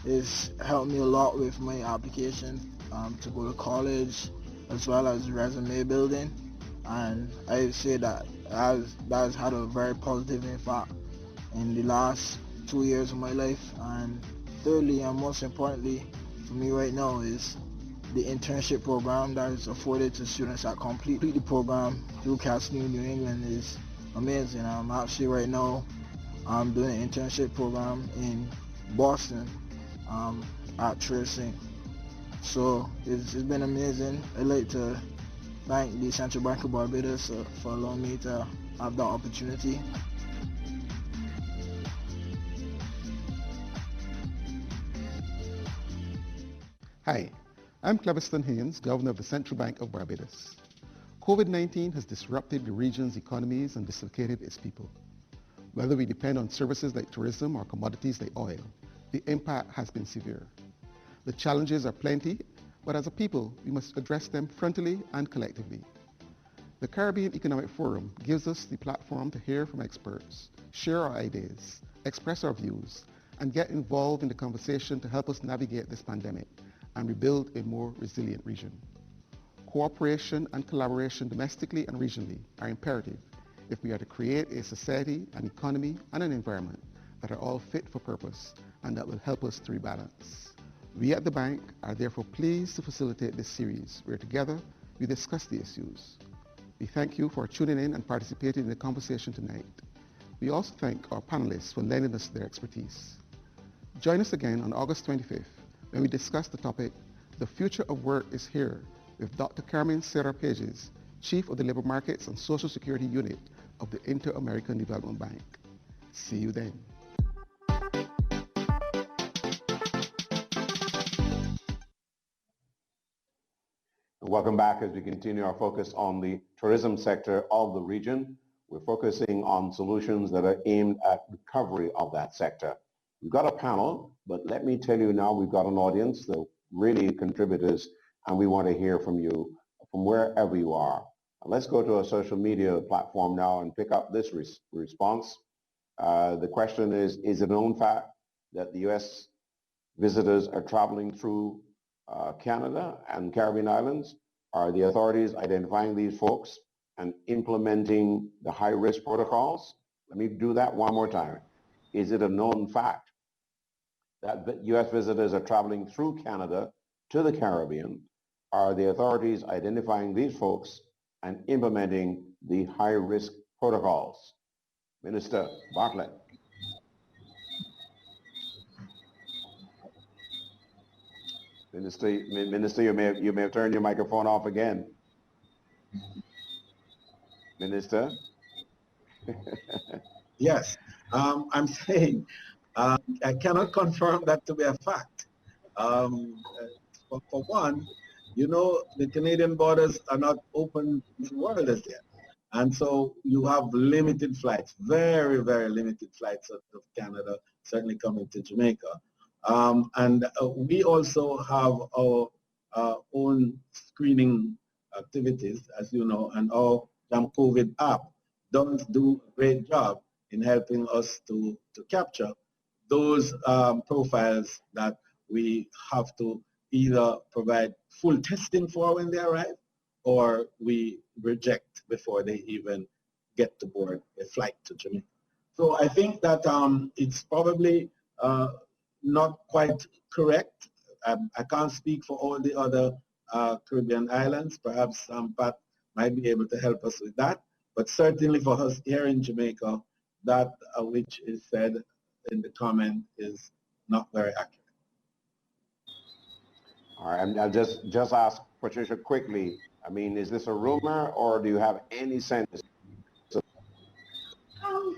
it's helped me a lot with my application to go to college, as well as resume building, and I would say that has had a very positive impact in the last 2 years of my life. And thirdly, and most importantly for me right now, is the internship program that is afforded to students that complete the program through Castle New England is amazing. I'm actually right now I'm doing an internship program in Boston at Tracing. So it's been amazing. I'd like to thank the Central Bank of Barbados for allowing me to have that opportunity. Hi, I'm Cleviston Haynes, Governor of the Central Bank of Barbados. COVID-19 has disrupted the region's economies and dislocated its people. Whether we depend on services like tourism or commodities like oil, the impact has been severe. The challenges are plenty, but as a people, we must address them frontally and collectively. The Caribbean Economic Forum gives us the platform to hear from experts, share our ideas, express our views, and get involved in the conversation to help us navigate this pandemic and rebuild a more resilient region. Cooperation and collaboration domestically and regionally are imperative if we are to create a society, an economy, and an environment that are all fit for purpose and that will help us to rebalance. We at the bank are therefore pleased to facilitate this series where together we discuss the issues. We thank you for tuning in and participating in the conversation tonight. We also thank our panelists for lending us their expertise. Join us again on August 25th when we discuss the topic, The Future of Work is Here, with Dr. Carmen Serra Pages, Chief of the Labor Markets and Social Security Unit of the Inter-American Development Bank. See you then. Welcome back as we continue our focus on the tourism sector of the region. We're focusing on solutions that are aimed at recovery of that sector. We've got a panel, but let me tell you now we've got an audience, the really contributors, and we want to hear from you from wherever you are. Let's go to a social media platform now and pick up this response. The question is it a known fact that the U.S. visitors are traveling through Canada and Caribbean islands? Are the authorities identifying these folks and implementing the high-risk protocols? Let me do that one more time. Is it a known fact that U.S. visitors are traveling through Canada to the Caribbean? Are the authorities identifying these folks and implementing the high-risk protocols? Minister Bartlett. Minister, you may have turned your microphone off again. Minister? Yes, I'm saying I cannot confirm that to be a fact. For one, you know, the Canadian borders are not open to the world as yet. And so you have limited flights, very, very limited flights out of Canada, certainly coming to Jamaica. We also have our own screening activities, as you know, and our COVID app does do a great job in helping us to capture those profiles that we have to either provide full testing for when they arrive, or we reject before they even get to board a flight to Jamaica. So I think that it's probably not quite correct. I can't speak for all the other Caribbean islands. Perhaps Pat might be able to help us with that. But certainly for us here in Jamaica, that which is said in the comment is not very accurate. All right, I'll just ask Patricia quickly. I mean, is this a rumor, or do you have any sense?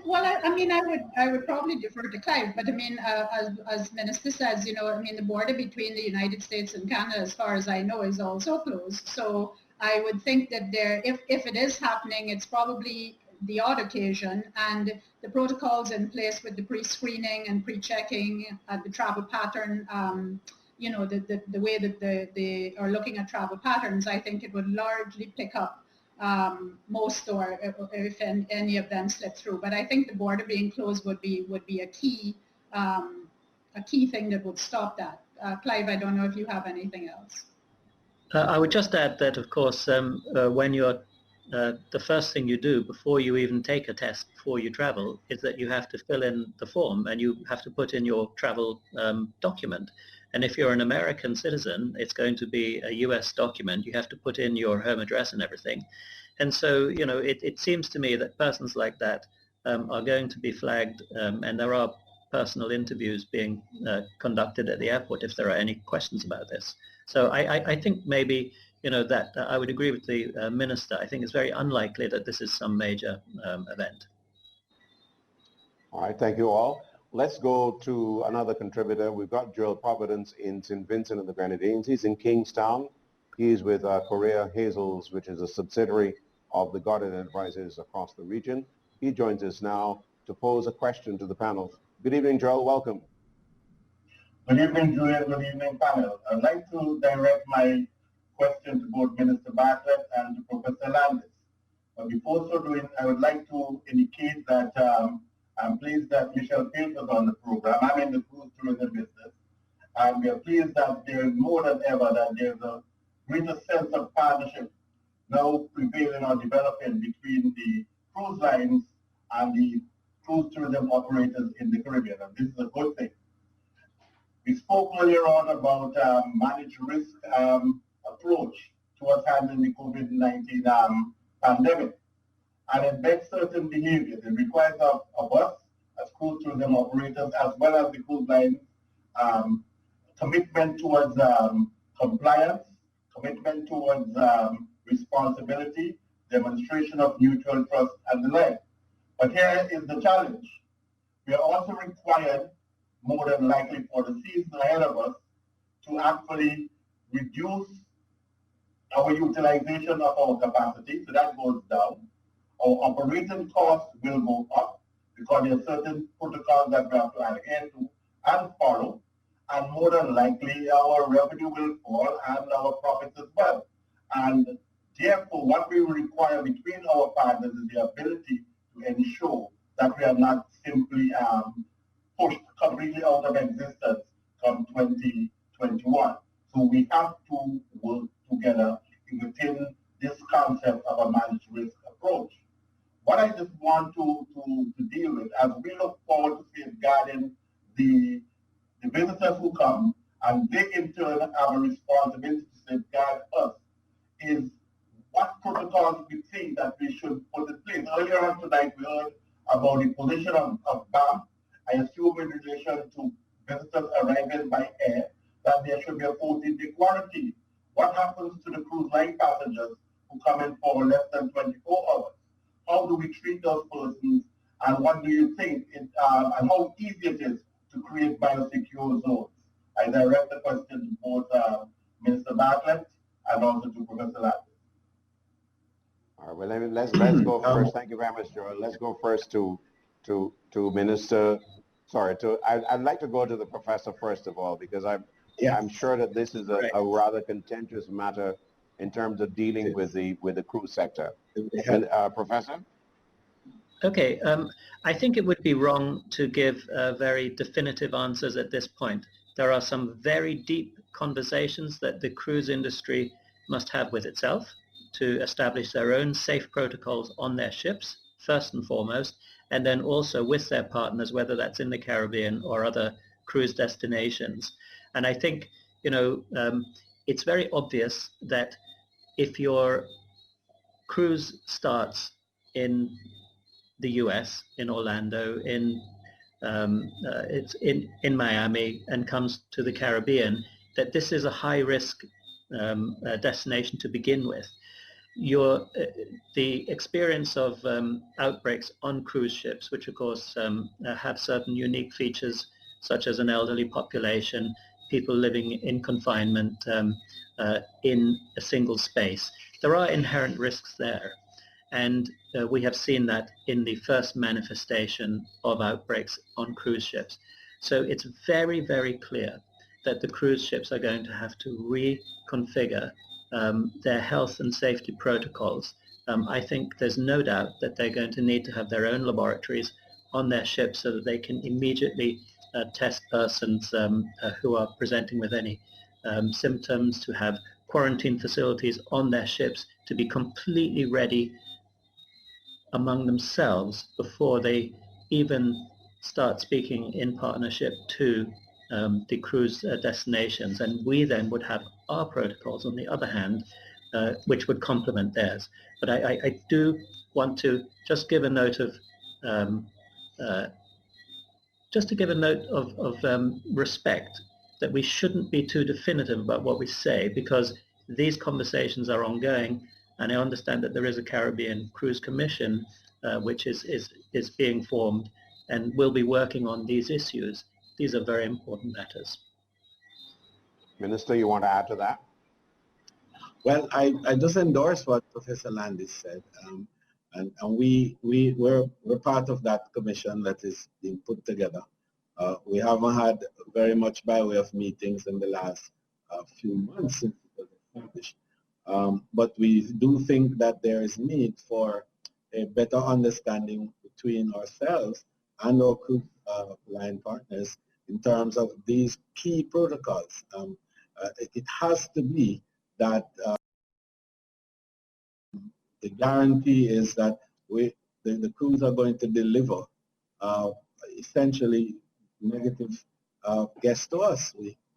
Well, I mean, I would probably defer to Clive, but I mean, as Minister says, you know, I mean, the border between the United States and Canada, as far as I know, is also closed. So I would think that if it is happening, it's probably the odd occasion, and the protocols in place with the pre-screening and pre-checking, the travel pattern, you know, the way that they are looking at travel patterns, I think it would largely pick up most, or if any of them slip through. But I think the border being closed would be a key thing that would stop that. Clive, I don't know if you have anything else. I would just add that, of course, when you're the first thing you do before you even take a test before you travel is that you have to fill in the form, and you have to put in your travel document. And if you're an American citizen, it's going to be a US document. You have to put in your home address and everything. And so, you know, it seems to me that persons like that are going to be flagged, and there are personal interviews being conducted at the airport if there are any questions about this. So I think maybe, you know, that I would agree with the Minister. I think it's very unlikely that this is some major event. All right, thank you all. Let's go to another contributor. We've got Joel Providence in St. Vincent and the Grenadines. He's in Kingstown. He's with Korea Hazels, which is a subsidiary of the Guardian Advisors across the region. He joins us now to pose a question to the panel. Good evening, Joel. Welcome. Good evening, Julian. Good evening, panel. I'd like to direct my question to both Minister Bartlett and to Professor Landis. But before so doing, I would like to indicate that I'm pleased that Michelle Field was on the program. I'm in the cruise tourism business, and we are pleased that there is more than ever that there's a greater sense of partnership now prevailing or developing between the cruise lines and the cruise tourism operators in the Caribbean, and this is a good thing. We spoke earlier on about managed risk approach towards handling the COVID-19 pandemic. And it begs certain behaviors. It requires of us as cruise tourism operators, as well as the cruise lines, commitment towards compliance, commitment towards responsibility, demonstration of mutual trust, and the like. But here is the challenge. We are also required, more than likely for the season ahead of us, to actually reduce our utilization of our capacity, so that goes down. Our operating costs will go up because there are certain protocols that we have to adhere to and follow, and more than likely our revenue will fall and our profits as well. And therefore, what we require between our partners is the ability to ensure that we are not simply pushed completely out of existence come 2021. So we have to work together within this concept of a managed risk approach. What I just want to deal with, as we look forward to safeguarding the visitors who come, and they in turn have a responsibility to safeguard us, is what protocols we think that we should put in place. Earlier on tonight, we heard about the position of BAM. I assume in relation to visitors arriving by air, that there should be a 14-day quarantine. What happens to the cruise line passengers who come in for less than 24 hours? How do we treat those persons, and what do you think, and how easy it is to create biosecure zones? I direct the question to both Minister Bartlett and also to Professor Landis. All right, well, let's go first. Thank you very much, Joel. Let's go first to Minister. Sorry, I'd like to go to the professor first of all, because I'm sure that this is a rather contentious matter in terms of dealing with the cruise sector. Professor? Okay, I think it would be wrong to give very definitive answers at this point. There are some very deep conversations that the cruise industry must have with itself to establish their own safe protocols on their ships, first and foremost, and then also with their partners, whether that's in the Caribbean or other cruise destinations. And I think, it's very obvious that if your cruise starts in the US, in Orlando, it's in Miami, and comes to the Caribbean, that this is a high-risk destination to begin with. The experience of outbreaks on cruise ships, which of course have certain unique features, such as an elderly population, people living in confinement in a single space. There are inherent risks there. And we have seen that in the first manifestation of outbreaks on cruise ships. So it's very, very clear that the cruise ships are going to have to reconfigure their health and safety protocols. I think there's no doubt that they're going to need to have their own laboratories on their ships so that they can immediately test persons who are presenting with any symptoms, to have quarantine facilities on their ships, to be completely ready among themselves before they even start speaking in partnership to the cruise destinations. And we then would have our protocols on the other hand, which would complement theirs. But I do want to just give a note of respect, that we shouldn't be too definitive about what we say, because these conversations are ongoing. And I understand that there is a Caribbean Cruise Commission which is being formed and will be working on these issues. These are very important matters. Minister, you want to add to that? Well, I just endorse what Professor Landis said, and we're part of that commission that is being put together. We haven't had very much by way of meetings in the last few months since it was established. But we do think that there is need for a better understanding between ourselves and our cruise line partners in terms of these key protocols. It has to be that the guarantee is that the crews are going to deliver essentially negative guests to us.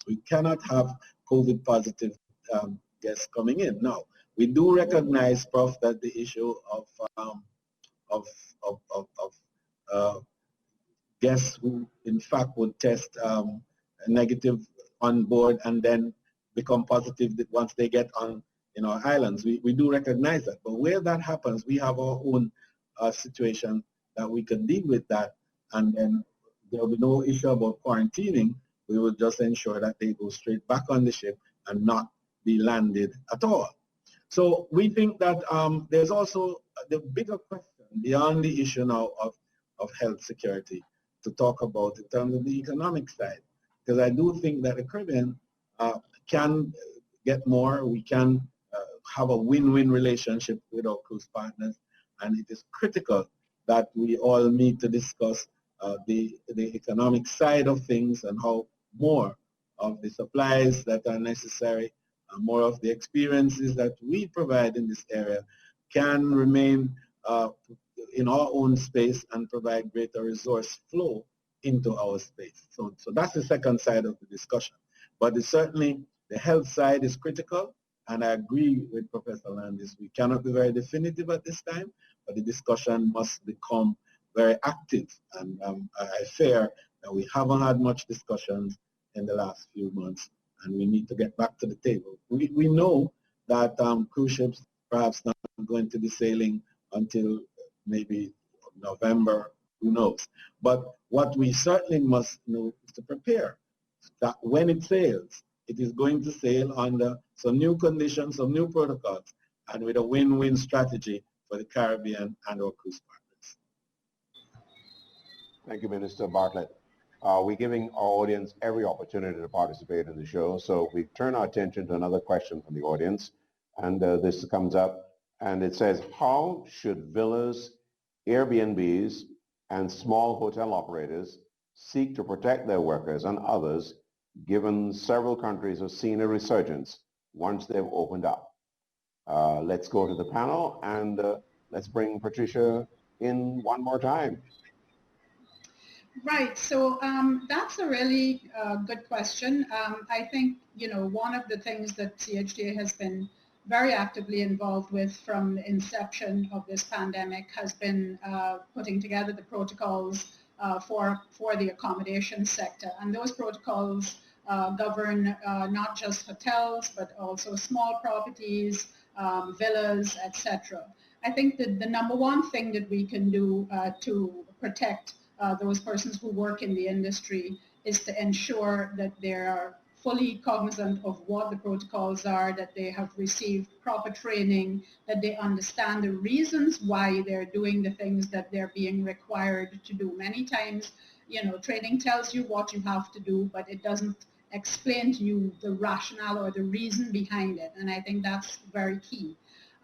We cannot have COVID positive guests coming in. Now, we do recognize, Prof, that the issue of guests who in fact would test negative on board and then become positive once they get on our islands. We do recognize that, but where that happens, we have our own situation that we can deal with that, and then there will be no issue about quarantining. We will just ensure that they go straight back on the ship and not be landed at all. So we think that there's also the bigger question beyond the issue now of health security to talk about in terms of the economic side, because I do think that the Caribbean can get more. We can have a win-win relationship with our cruise partners, and it is critical that we all need to discuss the economic side of things and how more of the supplies that are necessary, more of the experiences that we provide in this area can remain in our own space and provide greater resource flow into our space. So that's the second side of the discussion. But certainly the health side is critical, and I agree with Professor Landis. We cannot be very definitive at this time, but the discussion must become very active. And I fear that we haven't had much discussions in the last few months, and we need to get back to the table. We know that cruise ships perhaps not going to be sailing until maybe November, who knows. But what we certainly must know is to prepare that when it sails, it is going to sail under some new conditions, some new protocols, and with a win-win strategy for the Caribbean and our cruise partners. Thank you, Minister Bartlett. We're giving our audience every opportunity to participate in the show, so we turn our attention to another question from the audience, and this comes up, and it says, how should villas, Airbnbs, and small hotel operators seek to protect their workers and others, given several countries have seen a resurgence once they've opened up? Let's go to the panel, and let's bring Patricia in one more time. Right, so that's a really good question. I think, one of the things that CHTA has been very actively involved with from the inception of this pandemic has been putting together the protocols for the accommodation sector. And those protocols govern not just hotels, but also small properties, villas, etc. I think that the number one thing that we can do to protect those persons who work in the industry is to ensure that they are fully cognizant of what the protocols are, that they have received proper training, that they understand the reasons why they're doing the things that they're being required to do. Many times, training tells you what you have to do, but it doesn't explain to you the rationale or the reason behind it, and I think that's very key.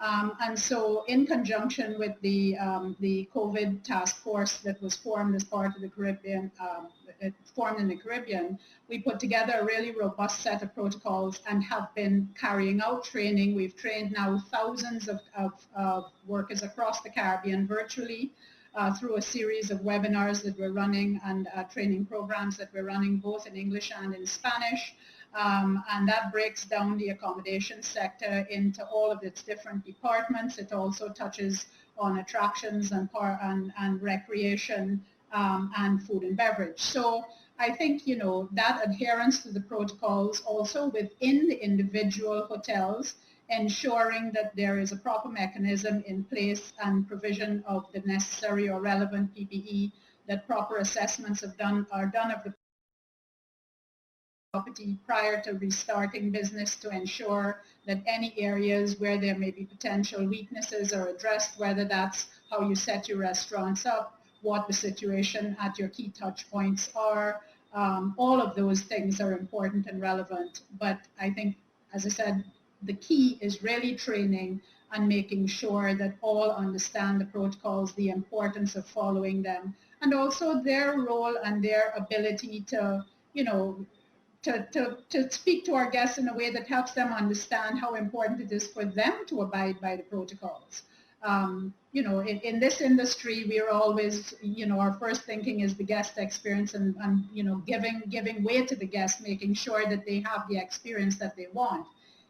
And so in conjunction with the COVID Task Force that was formed as part of the Caribbean, we put together a really robust set of protocols and have been carrying out training. We've trained now thousands of workers across the Caribbean virtually through a series of webinars that we're running and training programs that we're running both in English and in Spanish. And that breaks down the accommodation sector into all of its different departments. It also touches on attractions and recreation and food and beverage. So I think, that adherence to the protocols also within the individual hotels, ensuring that there is a proper mechanism in place and provision of the necessary or relevant PPE, that proper assessments are done of the property prior to restarting business to ensure that any areas where there may be potential weaknesses are addressed, whether that's how you set your restaurants up, what the situation at your key touch points are. All of those things are important and relevant. But I think, as I said, the key is really training and making sure that all understand the protocols, the importance of following them, and also their role and their ability to, to speak to our guests in a way that helps them understand how important it is for them to abide by the protocols. In this industry, we are always, our first thinking is the guest experience and giving way to the guest, making sure that they have the experience that they want.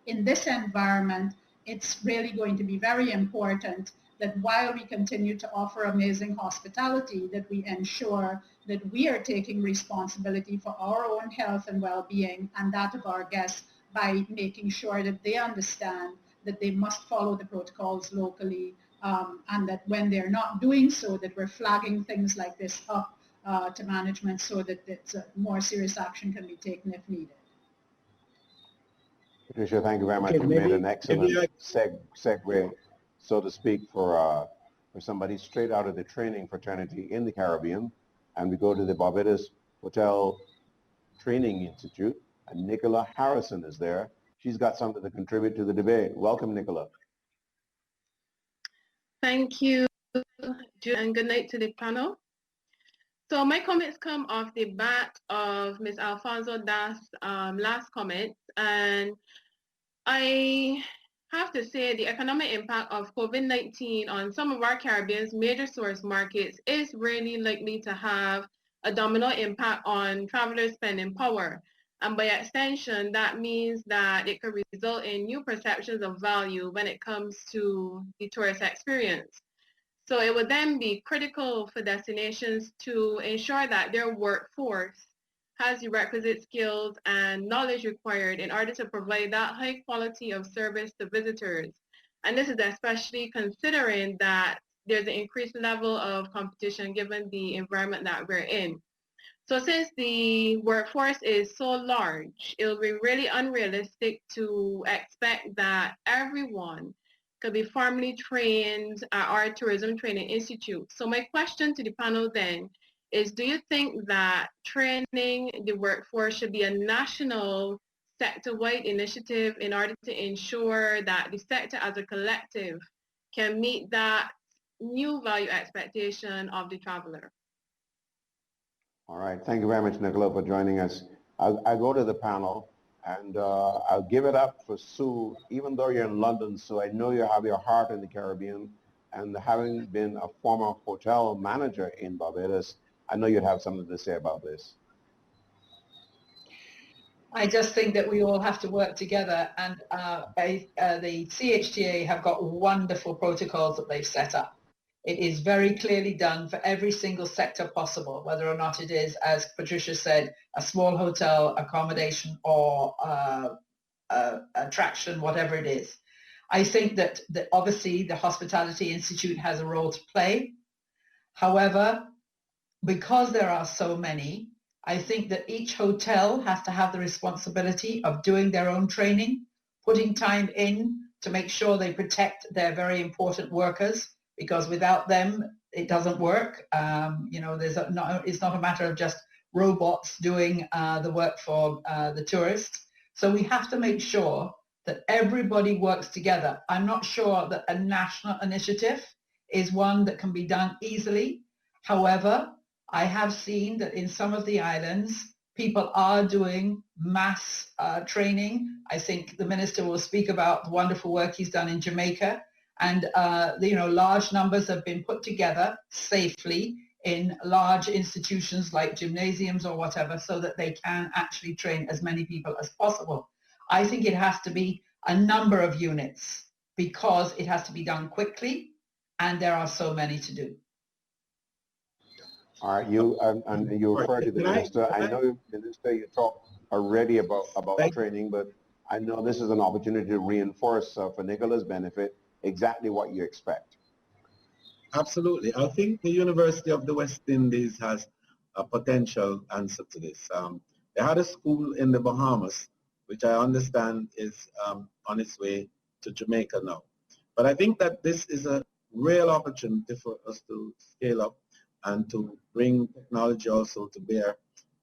In this environment, it's really going to be very important that while we continue to offer amazing hospitality, that we ensure that we are taking responsibility for our own health and well-being and that of our guests by making sure that they understand that they must follow the protocols locally, and that when they're not doing so, that we're flagging things like this up to management so that more serious action can be taken if needed. Patricia, thank you very much. You made an excellent segue, so to speak, for somebody straight out of the training fraternity in the Caribbean. And we go to the Barbados Hotel Training Institute, and Nicola Harrison is there. She's got something to contribute to the debate. Welcome, Nicola. Thank you, and good night to the panel. So my comments come off the back of Ms. Alfonso Das' last comment, and I have to say the economic impact of COVID-19 on some of our Caribbean's major source markets is really likely to have a domino impact on travelers' spending power. And by extension, that means that it could result in new perceptions of value when it comes to the tourist experience. So it would then be critical for destinations to ensure that their workforce has the requisite skills and knowledge required in order to provide that high quality of service to visitors. And this is especially considering that there's an increased level of competition given the environment that we're in. So since the workforce is so large, it'll be really unrealistic to expect that everyone could be formally trained at our tourism training institute. So my question to the panel then is, do you think that training the workforce should be a national sector-wide initiative in order to ensure that the sector as a collective can meet that new value expectation of the traveler? All right, thank you very much, Nicola, for joining us. I'll go to the panel, and I'll give it up for Sue. Even though you're in London, Sue, I know you have your heart in the Caribbean, and having been a former hotel manager in Barbados, I know you'd have something to say about this. I just think that we all have to work together, and the CHTA have got wonderful protocols that they've set up. It is very clearly done for every single sector possible, whether or not it is, as Patricia said, a small hotel, accommodation, or attraction, whatever it is. I think that obviously the Hospitality Institute has a role to play. However, because there are so many, I think that each hotel has to have the responsibility of doing their own training, putting time in to make sure they protect their very important workers, because without them, it doesn't work. It's not a matter of just robots doing the work for the tourists. So we have to make sure that everybody works together. I'm not sure that a national initiative is one that can be done easily. However, I have seen that in some of the islands, people are doing mass training. I think the minister will speak about the wonderful work he's done in Jamaica. And large numbers have been put together safely in large institutions like gymnasiums or whatever, so that they can actually train as many people as possible. I think it has to be a number of units because it has to be done quickly, and there are so many to do. All right, you refer to the minister. I know, Minister, you talked already about training, but I know this is an opportunity to reinforce for Nicola's benefit exactly what you expect. Absolutely. I think the University of the West Indies has a potential answer to this. They had a school in the Bahamas, which I understand is on its way to Jamaica now. But I think that this is a real opportunity for us to scale up and to bring technology also to bear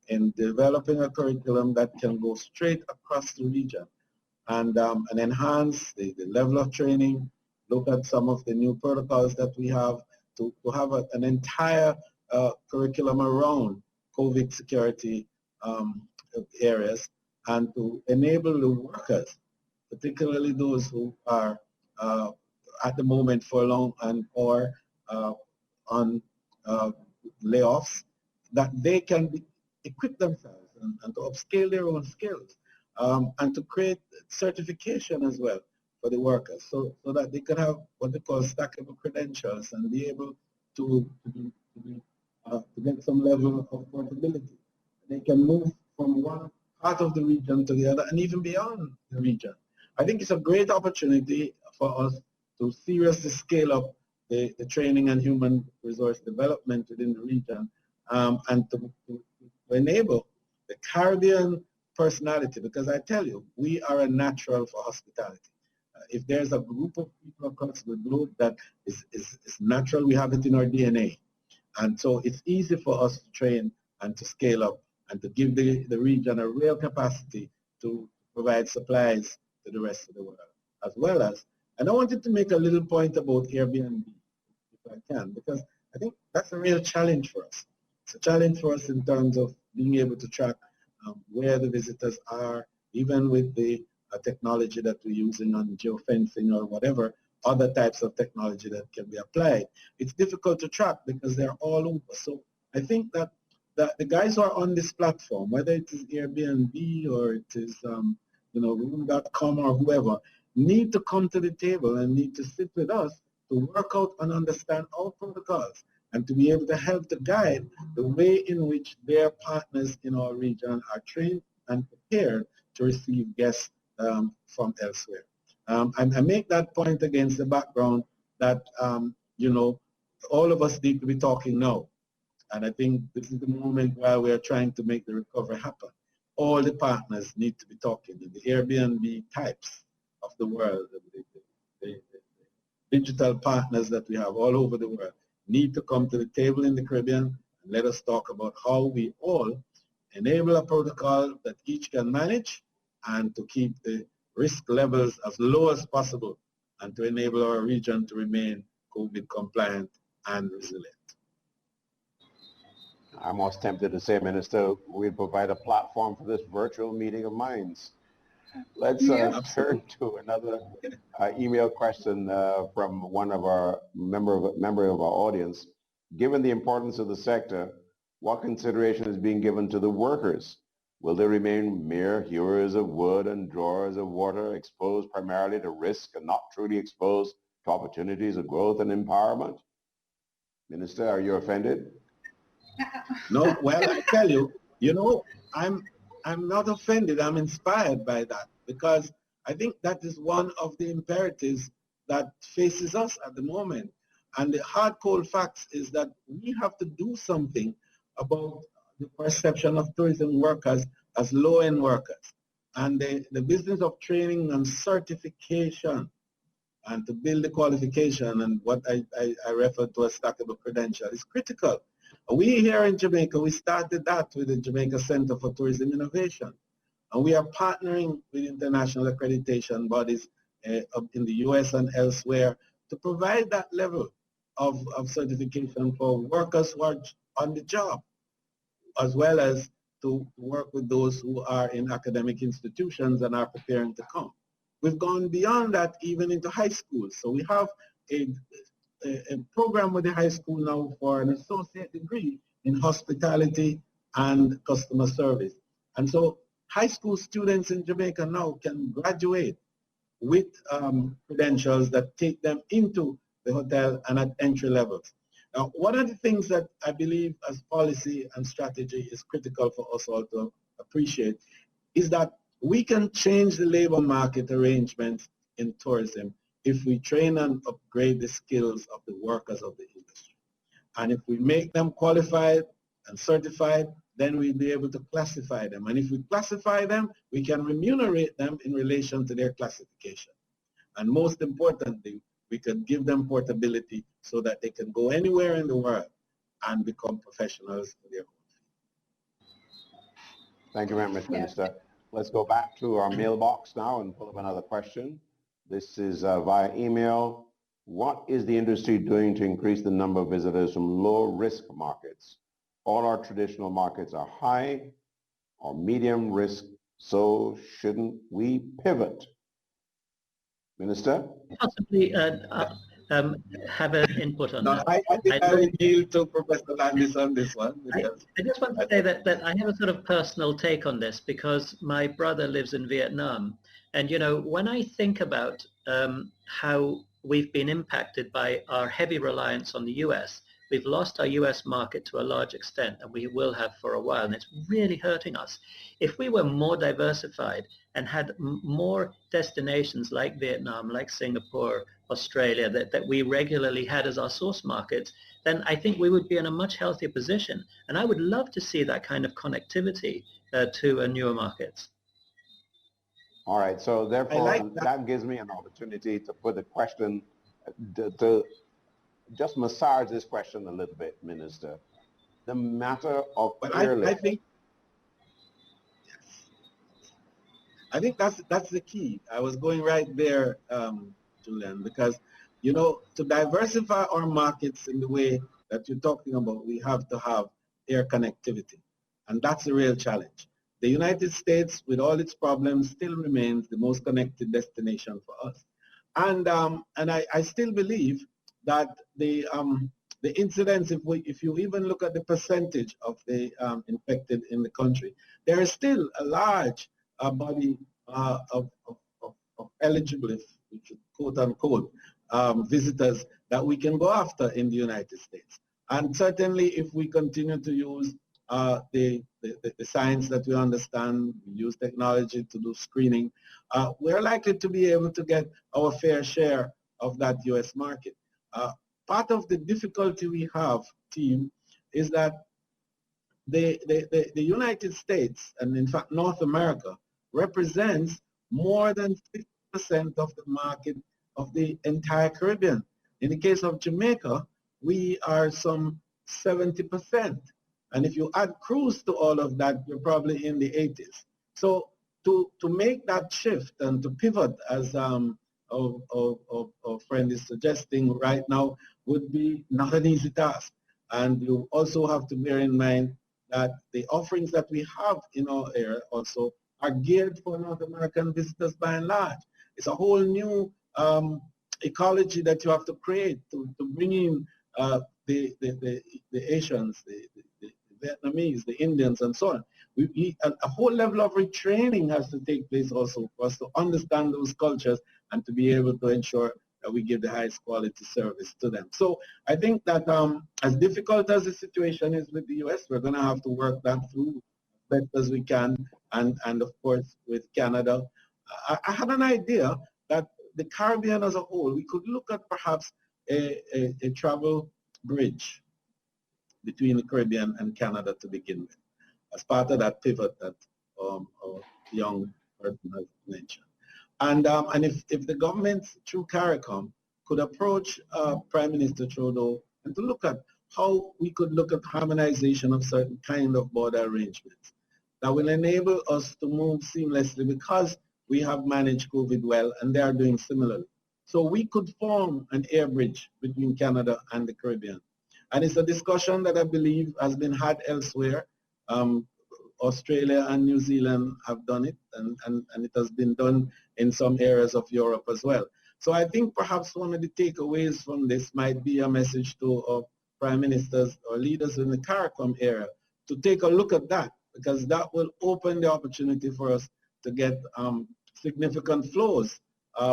in developing a curriculum that can go straight across the region and enhance the level of training, look at some of the new protocols that we have to have an entire curriculum around COVID security areas, and to enable the workers, particularly those who are at the moment furloughed and or on layoffs, that they can equip themselves and to upscale their own skills and to create certification as well for the workers, so that they can have what they call stackable credentials and be able to get some level of portability. They can move from one part of the region to the other and even beyond the region. I think it's a great opportunity for us to seriously scale up the training and human resource development within the region and to enable the Caribbean personality, because I tell you, we are a natural for hospitality. If there's a group of people across the globe that is natural, we have it in our DNA. And so it's easy for us to train and to scale up and to give the region a real capacity to provide supplies to the rest of the world, as well as, and I wanted to make a little point about Airbnb, if I can, because I think that's a real challenge for us. It's a challenge for us in terms of being able to track where the visitors are, even with the technology that we're using on geofencing or whatever other types of technology that can be applied. It's difficult to track because they're all over. So I think that the guys who are on this platform, whether it is Airbnb or it is room.com or whoever, need to come to the table and need to sit with us to work out and understand our protocols and to be able to help to guide the way in which their partners in our region are trained and prepared to receive guests from elsewhere. I make that point against the background that, all of us need to be talking now. And I think this is the moment where we are trying to make the recovery happen. All the partners need to be talking. The Airbnb types of the world, the digital partners that we have all over the world need to come to the table in the Caribbean and let us talk about how we all enable a protocol that each can manage and to keep the risk levels as low as possible and to enable our region to remain COVID compliant and resilient. I'm almost tempted to say, Minister, we'll provide a platform for this virtual meeting of minds. Let's turn to another email question from one of our member of our audience. Given the importance of the sector, what consideration is being given to the workers? Will they remain mere hewers of wood and drawers of water, exposed primarily to risk and not truly exposed to opportunities of growth and empowerment? Minister, are you offended? No, well, I tell you, you know, I'm not offended. I'm inspired by that because I think that is one of the imperatives that faces us at the moment. And the hard cold facts is that we have to do something about the perception of tourism workers as low-end workers. And the business of training and certification and to build the qualification and what I refer to as stackable credential is critical. We here in Jamaica, we started that with the Jamaica Center for Tourism Innovation. And we are partnering with international accreditation bodies in the US and elsewhere to provide that level of certification for workers who are on the job, as well as to work with those who are in academic institutions and are preparing to come. We've gone beyond that even into high school. So we have a program with the high school now for an associate degree in hospitality and customer service. And so high school students in Jamaica now can graduate with credentials that take them into the hotel and at entry levels. Now, one of the things that I believe as policy and strategy is critical for us all to appreciate is that we can change the labor market arrangements in tourism if we train and upgrade the skills of the workers of the industry. And if we make them qualified and certified, then we'll be able to classify them. And if we classify them, we can remunerate them in relation to their classification. And most importantly, we can give them portability so that they can go anywhere in the world and become professionals in their own field. Thank you very much, Minister. Let's go back to our mailbox now and pull up another question. This is via email. What is the industry doing to increase the number of visitors from low-risk markets? All our traditional markets are high or medium risk, so shouldn't we pivot? Minister? Possibly have an input on that. I think I will yield to Professor Landis on this one. I just want to say that I have a sort of personal take on this because my brother lives in Vietnam. And, you know, when I think about how we've been impacted by our heavy reliance on the US, we've lost our US market to a large extent, and we will have for a while, and it's really hurting us. If we were more diversified and had more destinations like Vietnam, like Singapore, Australia, that we regularly had as our source markets, then I think we would be in a much healthier position. And I would love to see that kind of connectivity to newer markets. All right, so therefore that gives me an opportunity to put a question, to just massage this question a little bit, Minister. The matter of I think that's the key. I was going right there, Julian, because, you know, to diversify our markets in the way that you're talking about, we have to have air connectivity, and that's a real challenge. The United States, with all its problems, still remains the most connected destination for us. And I still believe that the incidence, if you even look at the percentage of the infected in the country, there is still a large body of eligible, quote unquote, visitors that we can go after in the United States. And certainly if we continue to use the science that we understand, we use technology to do screening, we're likely to be able to get our fair share of that US market. Part of the difficulty we have, team, is that the United States, and in fact North America, represents more than 50% of the market of the entire Caribbean. In the case of Jamaica, we are some 70%. And if you add cruise to all of that, you're probably in the 80s. So to make that shift and to pivot, as our friend is suggesting right now, would be not an easy task. And you also have to bear in mind that the offerings that we have in our area also are geared for North American visitors by and large. It's a whole new ecology that you have to create to bring in the Asians, the Vietnamese, the Indians, and so on. A whole level of retraining has to take place also for us to understand those cultures and to be able to ensure that we give the highest quality service to them. So I think that as difficult as the situation is with the US, we're going to have to work that through as best as we can, and of course with Canada. I had an idea that the Caribbean as a whole, we could look at perhaps a travel bridge between the Caribbean and Canada to begin with, as part of that pivot that our young person has mentioned. And if the government through CARICOM could approach Prime Minister Trudeau and to look at how we could look at harmonization of certain kind of border arrangements that will enable us to move seamlessly, because we have managed COVID well and they are doing similarly. So we could form an air bridge between Canada and the Caribbean. And it's a discussion that I believe has been had elsewhere. Australia and New Zealand have done it, and it has been done in some areas of Europe as well. So I think perhaps one of the takeaways from this might be a message to our prime ministers or leaders in the CARICOM area to take a look at that, because that will open the opportunity for us to get significant flows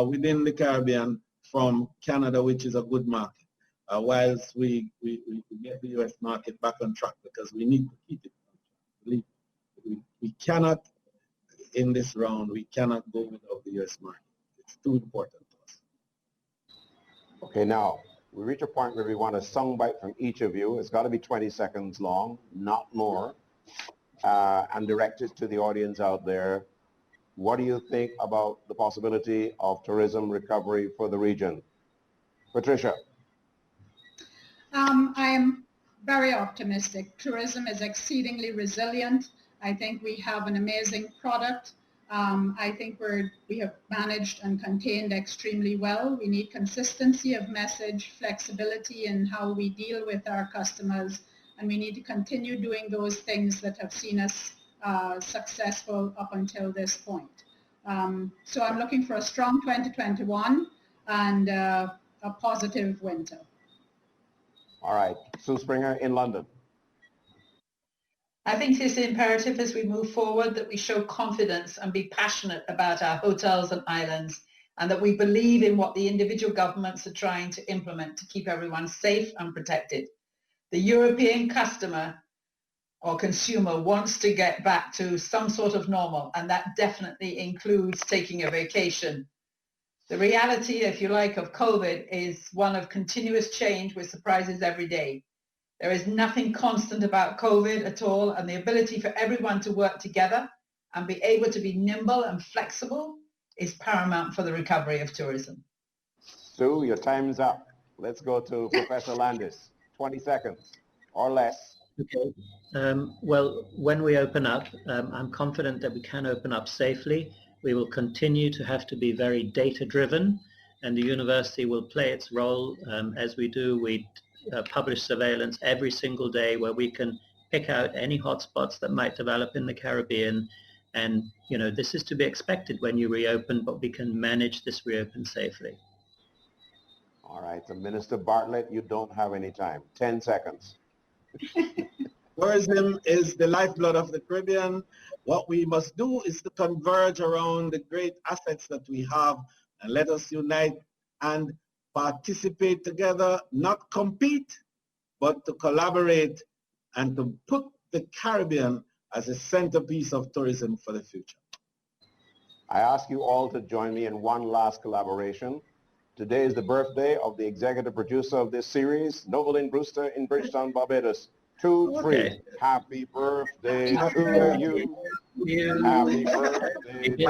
within the Caribbean from Canada, which is a good market, whilst we get the US market back on track, because we need to keep it on track. We cannot, in this round, we cannot go without the US market. It's too important to us. Okay, now, we reach a point where we want a soundbite from each of you. It's got to be 20 seconds long, not more, and directed to the audience out there. What do you think about the possibility of tourism recovery for the region? Patricia. I am very optimistic. Tourism is exceedingly resilient. I think we have an amazing product. I think we have managed and contained extremely well. We need consistency of message, flexibility in how we deal with our customers, and we need to continue doing those things that have seen us successful up until this point. So I'm looking for a strong 2021 and a positive winter. All right, Sue Springer in London. I think it's imperative as we move forward that we show confidence and be passionate about our hotels and islands, and that we believe in what the individual governments are trying to implement to keep everyone safe and protected. The European customer or consumer wants to get back to some sort of normal, and that definitely includes taking a vacation. The reality, if you like, of COVID is one of continuous change with surprises every day. There is nothing constant about COVID at all, and the ability for everyone to work together and be able to be nimble and flexible is paramount for the recovery of tourism. Sue, your time's up. Let's go to Professor Landis. 20 seconds or less. Okay. Well, when we open up, I'm confident that we can open up safely. We will continue to have to be very data-driven, and the university will play its role as we do. We publish surveillance every single day where we can pick out any hotspots that might develop in the Caribbean. And, you know, this is to be expected when you reopen, but we can manage this reopen safely. All right, so Minister Bartlett, you don't have any time. 10 seconds. Tourism is the lifeblood of the Caribbean. What we must do is to converge around the great assets that we have, and let us unite and participate together, not compete, but to collaborate and to put the Caribbean as a centerpiece of tourism for the future. I ask you all to join me in one last collaboration. Today is the birthday of the executive producer of this series, Novelyn Brewster in Bridgetown, Barbados. 2, 3. Okay. Happy birthday to you. Happy birthday to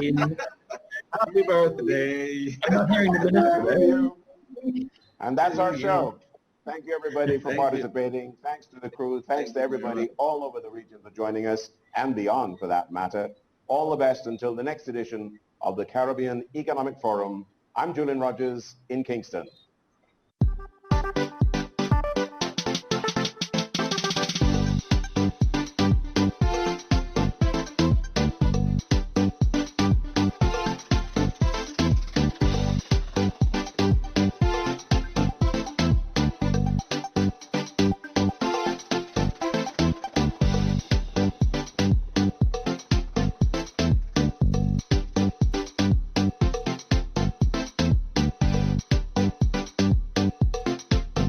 you. Happy birthday. And that's our show. Thank you, everybody, for participating. Thanks to the crew. Thanks to everybody all over the region for joining us, and beyond, for that matter. All the best until the next edition of the Caribbean Economic Forum. I'm Julian Rogers in Kingston.